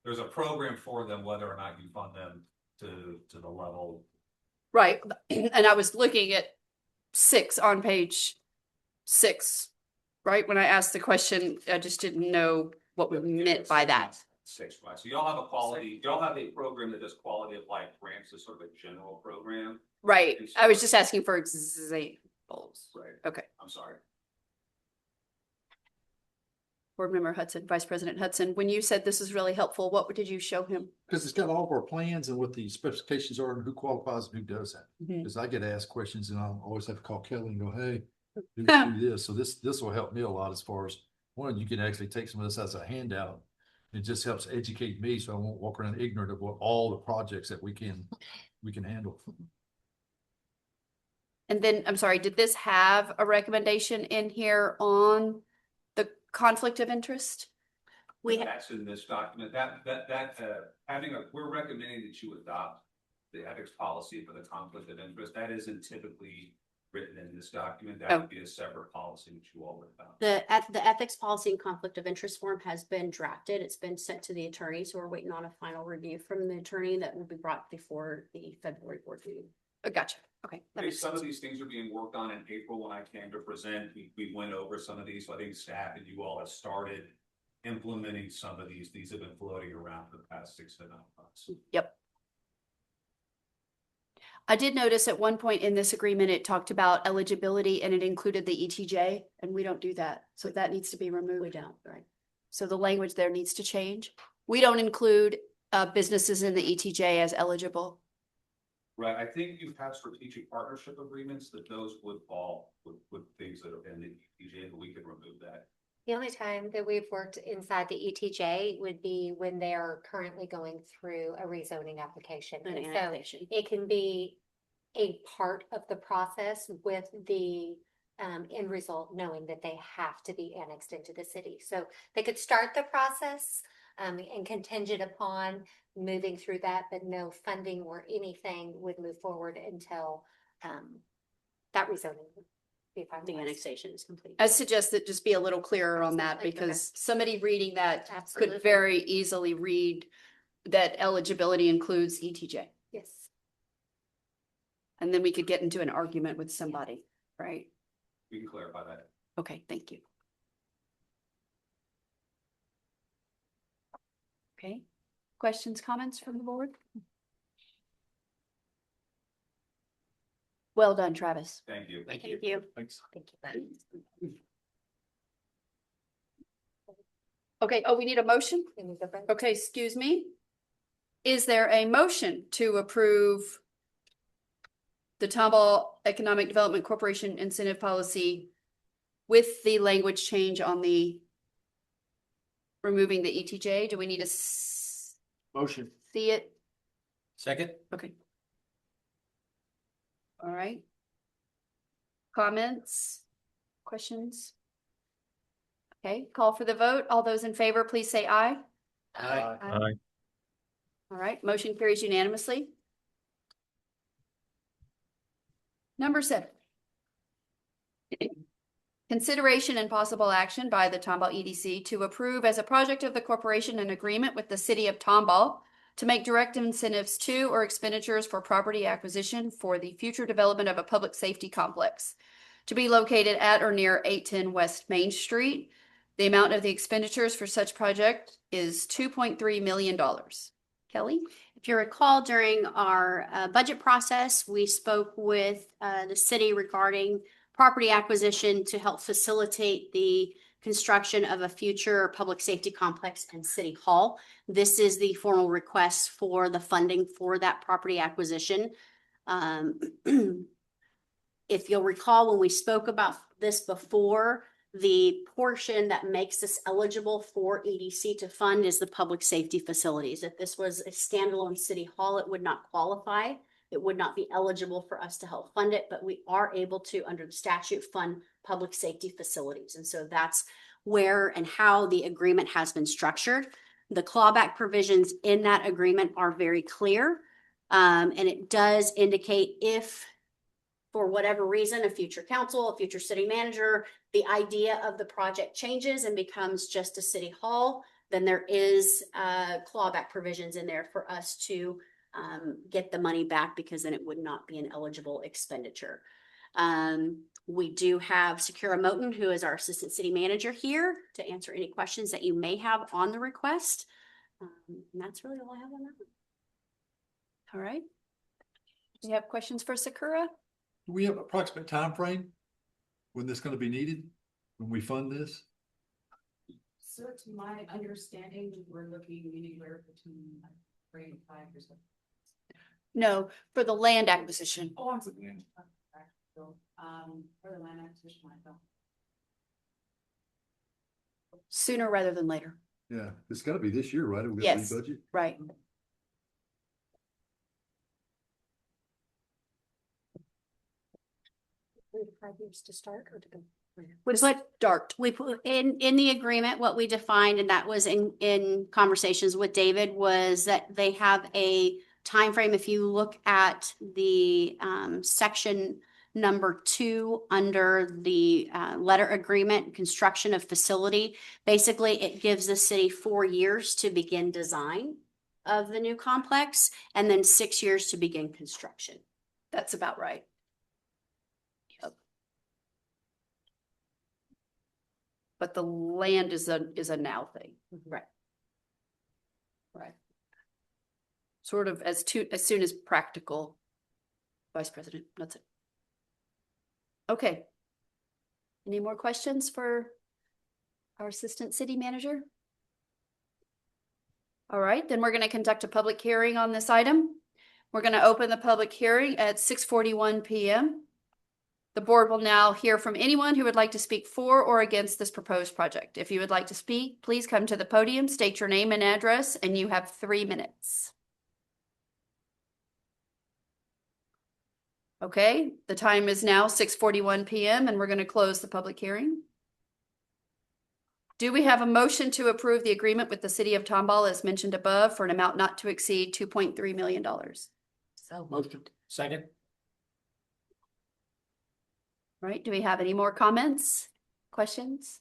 There's a program for them, whether or not you fund them to the level. Right, and I was looking at 6 on page 6, right? When I asked the question, I just didn't know what we meant by that. 6, right? So y'all have a program that does quality of life grants, is sort of a general program. Right, I was just asking for examples. Right. Okay. I'm sorry. Board Member Hudson, Vice President Hudson, when you said this is really helpful, what did you show him? Because it's got all of our plans and what the specifications are and who qualifies and who does that. Mhm. Because I get asked questions and I'll always have to call Kelly and go, hey, do this. So this will help me a lot as far as, one, you can actually take some of this as a handout. It just helps educate me so I won't walk around ignorant of what all the projects that we can handle. And then, I'm sorry, did this have a recommendation in here on the conflict of interest? That's in this document, we're recommending that you adopt the ethics policy for the conflict of interest. That isn't typically written in this document. That would be a separate policy that you all would adopt. The ethics policy and conflict of interest form has been drafted. It's been sent to the attorney, so we're waiting on a final review from the attorney that will be brought before the February board meeting. Gotcha, okay. That makes Some sense. of these things are being worked on in April when I came to present. We went over some of these, so I think staff and you all have started implementing some of these. These have been floating around for the past 6 to 9 months. Yep. I did notice at one point in this agreement, it talked about eligibility and it included the ETJ, and we don't do that. So that needs to be removed. We don't, right? So the language there needs to change. We don't include businesses in the ETJ as eligible. Right, I think you've had strategic partnership agreements that those would fall with things that are in the ETJ, but we could remove that. The only time that we've worked inside the ETJ would be when they're currently going through a rezoning application. An And so annexation. it can be a part of the process with the end result, knowing that they have to be annexed into the city. So they could start the process and contingent upon moving through that, but no funding or anything would move forward until that rezoning would be The finalized. annexation is complete. I suggest that just be a little clearer on that Absolutely. because somebody reading that Absolutely. could very easily read that eligibility includes ETJ. Yes. And then we could get into an argument with somebody, right? We can clarify that. Okay, thank you. Okay, questions, comments from the board? Well done, Travis. Thank you. Thank you. Thanks. Thank you. Okay, oh, we need a motion? Can we go back? Okay, excuse me. Is there a motion to approve the Tomball Economic Development Corporation incentive policy with the language change on the removing the ETJ? Do we need to Motion. see it? Second? Okay. All right. Comments? Questions? Okay, call for the vote. All those in favor, please say aye. Aye. All right, motion carries unanimously. Number 7. Consideration and possible action by the Tomball EDC to approve as a project of the corporation an agreement with the city of Tomball to make direct incentives to or expenditures for property acquisition for the future development of a public safety complex to be located at or near 810 West Main Street. The amount of the expenditures for such project is $2.3 million. Kelly? If you recall, during our budget process, we spoke with the city regarding property acquisition to help facilitate the construction of a future public safety complex in City Hall. This is the formal request for the funding for that property acquisition. If you'll recall, when we spoke about this before, the portion that makes us eligible for EDC to fund is the public safety facilities. If this was a standalone City Hall, it would not qualify. It would not be eligible for us to help fund it, but we are able to, under the statute, fund public safety facilities. And so that's where and how the agreement has been structured. The clawback provisions in that agreement are very clear. And it does indicate if, for whatever reason, a future council, a future city manager, the idea of the project changes and becomes just a city hall, then there is clawback provisions in there for us to get the money back, because then it would not be an eligible expenditure. We do have Sakura Moten, who is our assistant city manager, here to answer any questions that you may have on the request. And that's really all I have on that. All right. Do you have questions for Sakura? Do we have approximate time frame when this is going to be needed, when we fund this? So to my understanding, we're looking anywhere between like 3 and 5 years. No, for the land acquisition. Oh, I'm sorry. For the land acquisition, I don't. Sooner rather than later. Yeah, it's got to be this year, right? We got Yes. the budget. Right. To start or to go? We put DART. We put in the agreement, what we defined, and that was in conversations with David, was that they have a time frame. If you look at the section number 2 under the letter agreement, construction of facility, basically it gives the city 4 years to begin design of the new complex and then 6 years to begin construction. That's about right. But the land is a now thing. Right. Right. Sort of as soon as practical, Vice President, that's it. Okay. Any more questions for our Assistant City Manager? All right, then we're going to conduct a public hearing on this item. We're going to open the public hearing at 6:41 p.m. The board will now hear from anyone who would like to speak for or against this proposed project. If you would like to speak, please come to the podium, state your name and address, and you have 3 minutes. Okay, the time is now 6:41 p.m. and we're going to close the public hearing. Do we have a motion to approve the agreement with the City of Tomball as mentioned above for an amount not to exceed $2.3 million? So moved. Second. Right, do we have any more comments, questions?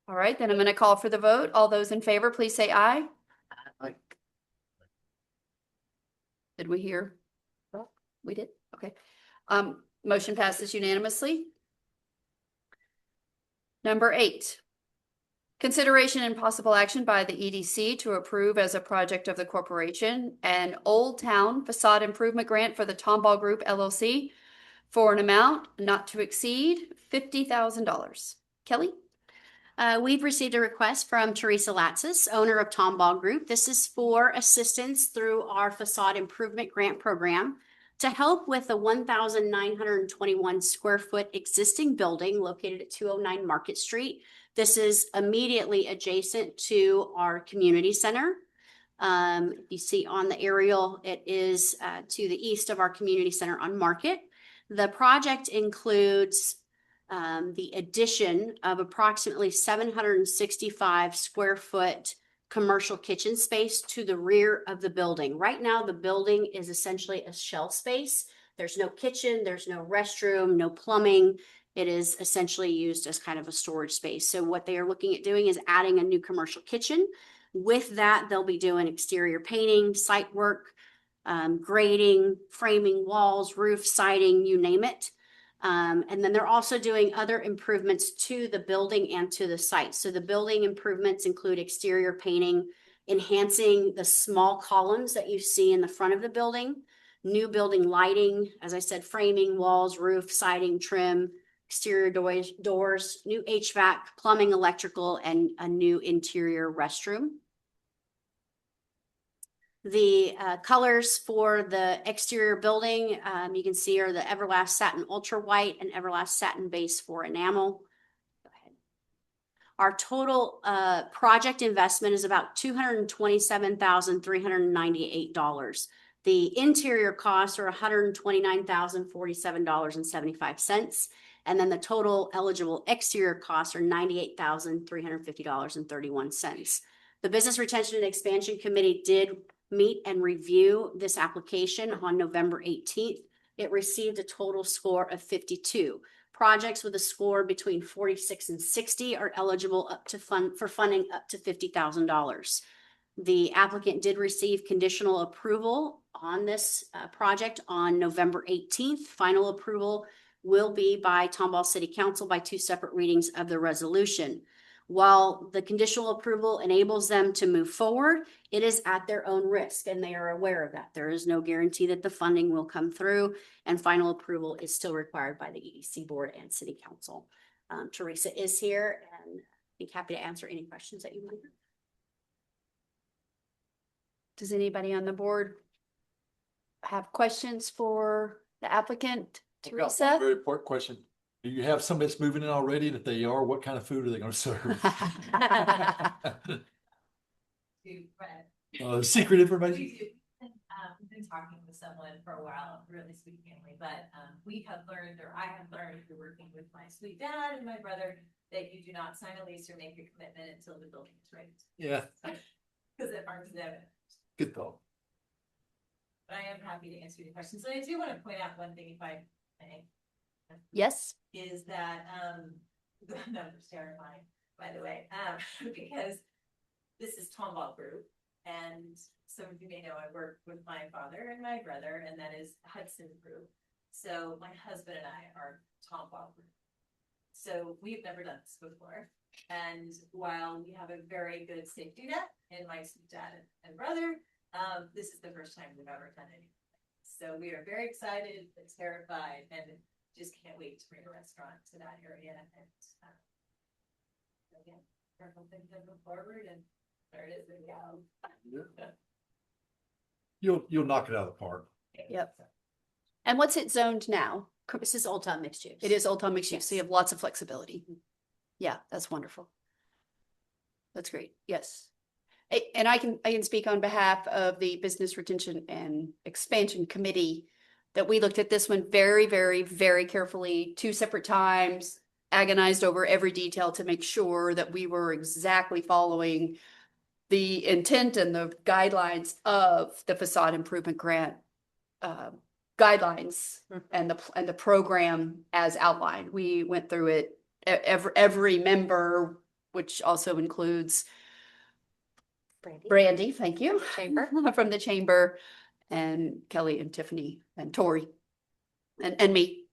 All right, then I'm going to call for the vote. All those in favor, please say aye. Aye. Did we hear? We did, okay. Motion passes unanimously. Number 8. Consideration and possible action by the EDC to approve as a project of the corporation an Old Town Facade Improvement Grant for the Tomball Group LLC for an amount not to exceed $50,000. Kelly? We've received a request from Teresa Latsis, owner of Tomball Group. This is for assistance through our facade improvement grant program to help with a 1,921 square foot existing building located at 209 Market Street. This is immediately adjacent to our community center. You see on the aerial, it is to the east of our community center on Market. The project includes the addition of approximately 765 square foot commercial kitchen space to the rear of the building. Right now, the building is essentially a shell space. There's no kitchen, there's no restroom, no plumbing. It is essentially used as kind of a storage space. So what they are looking at doing is adding a new commercial kitchen. With that, they'll be doing exterior painting, site work, grading, framing walls, roof, siding, you name it. And then they're also doing other improvements to the building and to the site. So the building improvements include exterior painting enhancing the small columns that you see in the front of the building, new building lighting, as I said, framing, walls, roof, siding, trim, exterior doors, new HVAC, plumbing, electrical, and a new interior restroom. The colors for the exterior building, you can see are the Everlast Satin Ultra White and Everlast Satin Base for enamel. Go ahead. Our total project investment is about $227,398. The interior costs are $129,047.75. And then the total eligible exterior costs are $98,350.31. The Business Retention and Expansion Committee did meet and review this application on November 18th. It received a total score of 52. Projects with a score between 46 and 60 are eligible up to for funding up to $50,000. The applicant did receive conditional approval on this project on November 18th. Final approval will be by Tomball City Council by 2 separate readings of the resolution. While the conditional approval enables them to move forward, it is at their own risk, and they are aware of that. There is no guarantee that the funding will come through, and final approval is still required by the EDC board and city council. Teresa is here, and I'd be happy to answer any questions that you might have. Does anybody on the board have questions for the applicant, I've got one Teresa? very important question. Do you have somebody that's moving in already? And if they are, what kind of food are they going to serve? Secret information? We've been talking with someone for a while, really sweet family, but we have learned, or I have learned through working with my sweet dad and my brother, that you do not sign a lease or make a commitment until the building is ready. Yeah, Because it harms them. good thought. But I am happy to answer your questions. And I do want to point out one thing, if I may. Yes. Is that, the number's terrifying, by the way, because this is Tomball Group. And some of you may know I work with my father and my brother, and that is Hudson Group. So my husband and I are Tomball Group. So we've never done this before. And while we have a very good safety net in my dad and brother, this is the first time we've ever done anything. So we are very excited and terrified and just can't wait to bring a restaurant to that area. And again, careful things that move forward, and there it is. There we go. You'll knock it out of the park. Yep. And what's it zoned now? This is Old Town Mixed Use. It is Old Town Mixed Use, so you Yes. have lots of flexibility. Yeah, that's wonderful. That's great. Yes. And I can speak on behalf of the Business Retention and Expansion Committee that we looked at this one very, very, very carefully, 2 separate times, agonized over every detail to make sure that we were exactly following the intent and the guidelines of the facade improvement grant guidelines and the program as outlined. We went through it, every member, which also includes Brandy, thank you, Chamber. from the chamber, and Kelly and Tiffany and Tori and me.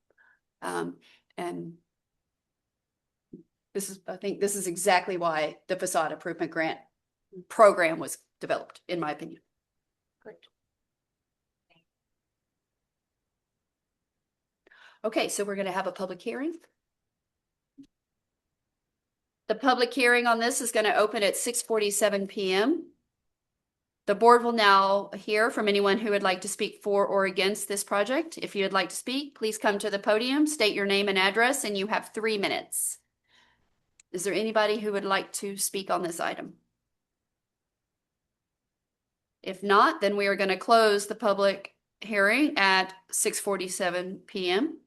And I think this is exactly why the facade improvement grant program was developed, in my opinion. Great. Okay, so we're going to have a public hearing. The public hearing on this is going to open at 6:47 p.m. The board will now hear from anyone who would like to speak for or against this project. If you'd like to speak, please come to the podium, state your name and address, and you have 3 minutes. Is there anybody who would like to speak on this item? If not, then we are going to close the public hearing at 6:47 p.m.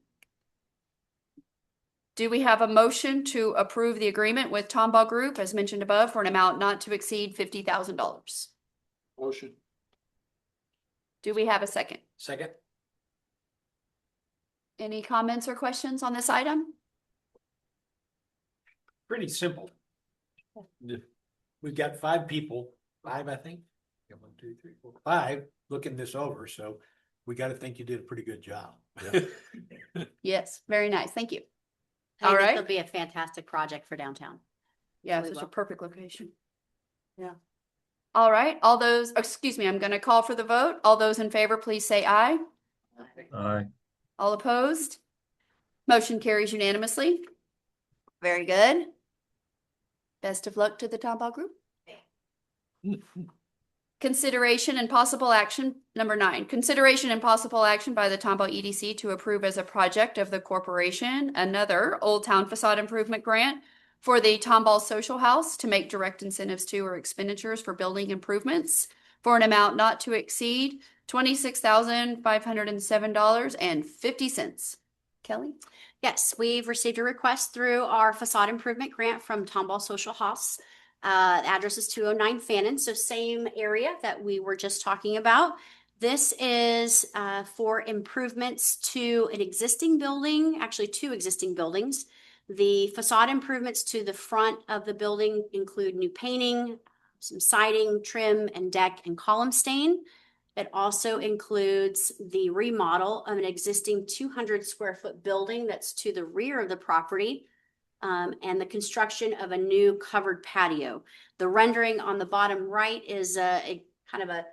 Do we have a motion to approve the agreement with Tomball Group as mentioned above for an amount not to exceed $50,000? Motion. Do we have a second? Second. Any comments or questions on this item? Pretty simple. Yeah. We've got 5 people, 5, I think. Yeah, 1, 2, 3, 4, 5 looking this over, so we got to think you did a pretty good job. Yeah. Yes, very nice. Thank you. I All think right. It'll be a fantastic project for downtown. Yeah, Really such a well. perfect location. Yeah. All right, all those, excuse me, I'm going to call for the vote. All those in favor, please say aye. Aye. All opposed? Motion carries unanimously. Very good. Best of luck to the Tomball group. Consideration and possible action, number 9, consideration and possible action by the Tomball EDC to approve as a project of the corporation another Old Town facade improvement grant for the Tomball Social House to make direct incentives to or expenditures for building improvements for an amount not to exceed $26,507.50. Kelly? Yes, we've received a request through our facade improvement grant from Tomball Social House. The address is 209 Fannin, so same area that we were just talking about. This is for improvements to an existing building, actually 2 existing buildings. The facade improvements to the front of the building include new painting, some siding, trim, and deck and column stain. It also includes the remodel of an existing 200 square foot building that's to the rear of the property, and the construction of a new covered patio. The rendering on the bottom right is a kind of a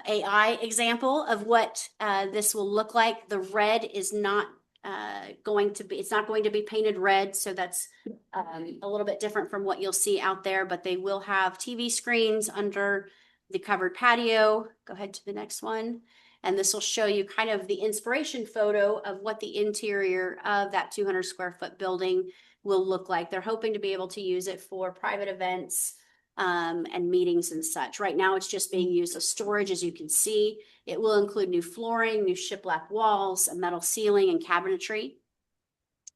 AI example of what this will look like. The red is not it's not going to be painted red, so that's a little bit different from what you'll see out there, but they will have TV screens under the covered patio. Go ahead to the next one. And this will show you kind of the inspiration photo of what the interior of that 200 square foot building will look like. They're hoping to be able to use it for private events and meetings and such. Right now, it's just being used as storage, as you can see. It will include new flooring, new shiplap walls, a metal ceiling, and cabinetry.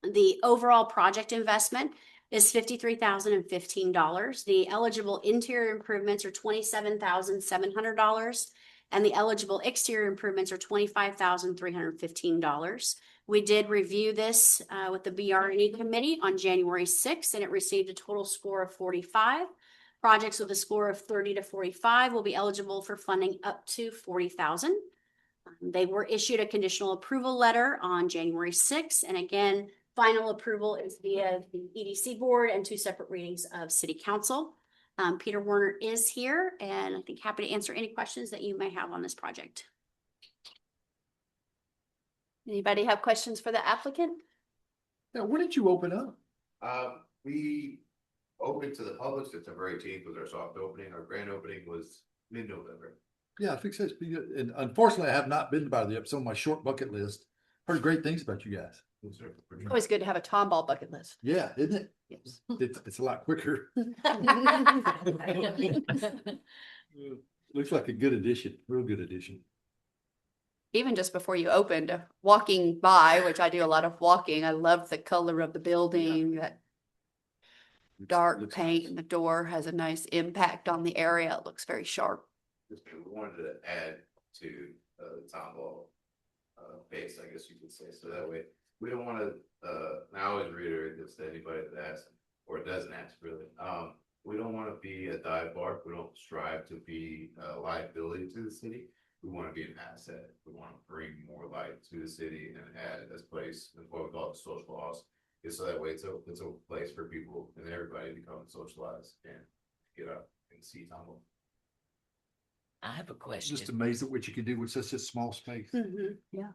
The overall project investment is $53,015. The eligible interior improvements are $27,700, and the eligible exterior improvements are $25,315. We did review this with the BRE committee on January 6th, and it received a total score of 45. Projects with a score of 30 to 45 will be eligible for funding up to $40,000. They were issued a conditional approval letter on January 6th, and again, final approval is via the EDC board and 2 separate readings of City Council. Peter Warner is here, and I think happy to answer any questions that you may have on this project. Anybody have questions for the applicant? Now, when did you open up? We opened to the public September 18th was our soft opening. Our grand opening was mid-November. Yeah, I think so. And unfortunately, I have not been by the, it's on my short bucket list. Heard great things about you guys. Always good to have a Tomball bucket list. Yeah, isn't it? Yes. It's a lot quicker. Looks like a good addition, real good addition. Even just before you opened, walking by, which I do a lot of walking, I love the color of the building. That dark Looks paint nice. in the door has a nice impact on the area. It looks very sharp. We wanted to add to the Tomball base, I guess you could say. So that way, we don't want to, and I always reiterate this to anybody that asks, or doesn't ask really. We don't want to be a dive bar. We don't strive to be a liability to the city. We want to be an asset. We want to bring more light to the city and add this place, what we call the social house. So that way it's a place for people and everybody to come and socialize and get up and see Tomball. I have a question. Just amazed at what you can do with such a small space. Yeah.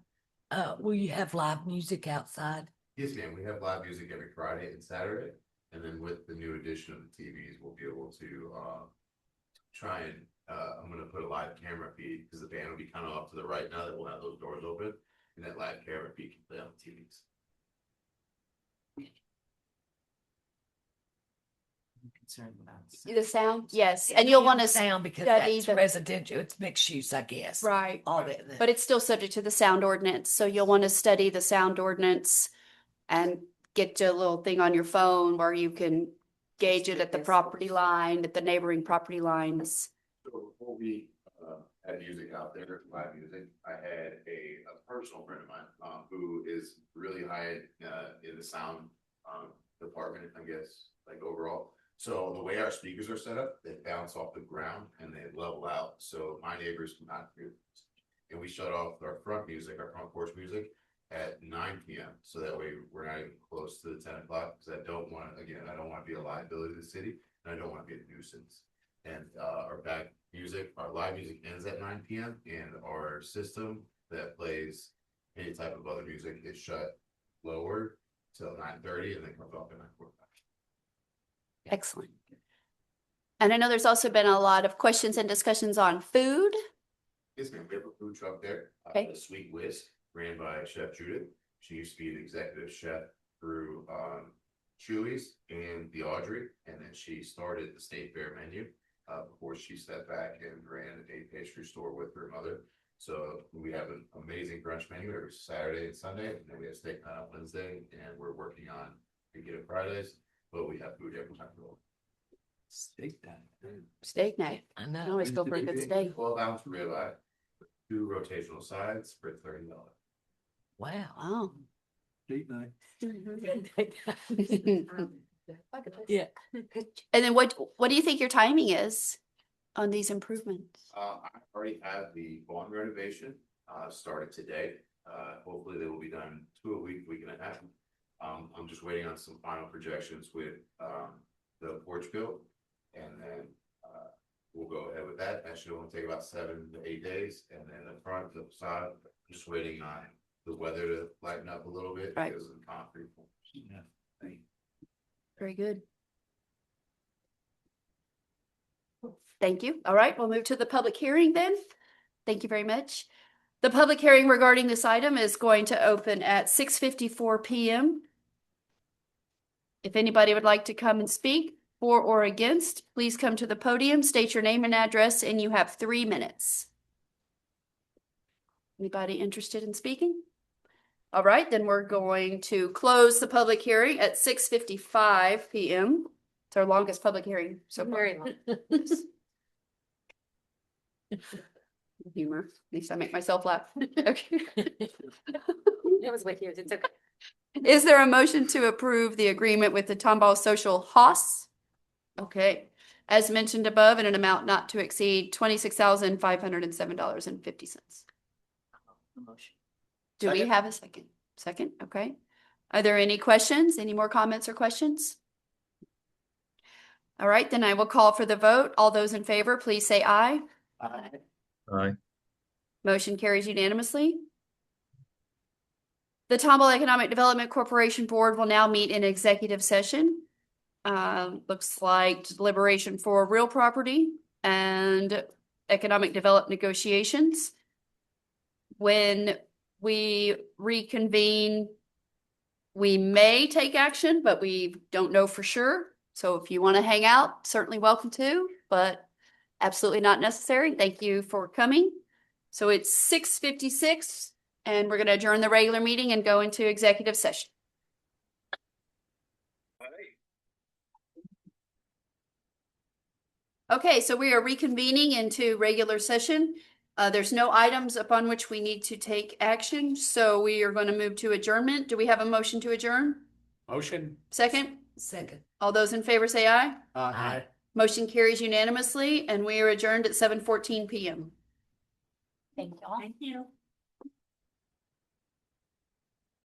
Will you have live music outside? Yes, ma'am. We have live music every Friday and Saturday. And then with the new addition of the TVs, we'll be able to try and I'm going to put a live camera feed because the band will be kind of off to the right now that we'll have those doors open, and that live camera feed can play on the TVs. Concerned about The sound, yes, and you'll want to sound because study that's the- residential. It's mixed use, I guess. right, All that. but it's still subject to the sound ordinance. So you'll want to study the sound ordinance and get a little thing on your phone where you can gauge it at the property line, at the neighboring property lines. So before we had music out there, live music, I had a personal friend of mine who is really high in the sound department, I guess, like overall. So the way our speakers are set up, they bounce off the ground and they level out. So my neighbors cannot hear this. And we shut off our front music, our front porch music at 9 p.m. So that way we're not even close to the 10 o'clock because I don't want to be a liability to the city and I don't want to be a nuisance. And our back music, our live music ends at 9 p.m. and our system that plays any type of other music is shut lower till 9:30 and then comes off at 9:45. Excellent. And I know there's also been a lot of questions and discussions on food. Yes, ma'am. We have a food truck there. Okay. The Sweet Whisk, ran by Chef Judith. She used to be the executive chef through Chewy's and the Audrey, and then she started the State Fair menu before she stepped back and ran a pastry store with her mother. So we have an amazing brunch menu every Saturday and Sunday, and then we have steak night on Wednesday, and we're working on weekend Fridays, but we have food every time. Steak time. Steak night. I I know. always go for a good steak. 12-ounce ribeye, 2 rotational sides for $30. Wow. Wow. Date night. Yeah. And then what do you think your timing is on these improvements? I already have the barn renovation started today. Hopefully they will be done 2 a week, week and a half. I'm just waiting on some final projections with the porch build, and then we'll go ahead with that. That should only take about 7 to 8 days, and then the front, the side, I'm just waiting on the weather to lighten up a little bit Right. because of the concrete. Yeah. Very good. Thank you. All right, we'll move to the public hearing then. Thank you very much. The public hearing regarding this item is going to open at 6:54 p.m. If anybody would like to come and speak for or against, please come to the podium, state your name and address, and you have 3 minutes. Anybody interested in speaking? All right, then we're going to close the public hearing at 6:55 p.m. It's our longest public hearing so far. Very long. Humor, at least I make myself laugh. Okay. It was with you. It's okay. Is there a motion to approve the agreement with the Tomball Social Hoss? Okay, as mentioned above, in an amount not to exceed $26,507.50. Do we Second. have a second? Second, okay. Are there any questions? Any more comments or questions? All right, then I will call for the vote. All those in favor, please say aye. Aye. Motion carries unanimously. The Tomball Economic Development Corporation Board will now meet in executive session. Looks like deliberation for real property and economic development negotiations. When we reconvene, we may take action, but we don't know for sure. So if you want to hang out, certainly welcome to, but absolutely not necessary. Thank you for coming. So it's 6:56 and we're going to adjourn the regular meeting and go into executive session. Okay, so we are reconvening into regular session. There's no items upon which we need to take action, so we are going to move to adjournment. Do we have a motion to adjourn? Motion. Second? Second. All those in favor say aye. Aye. Motion carries unanimously, and we are adjourned at 7:14 p.m. Thank you all. Thank you.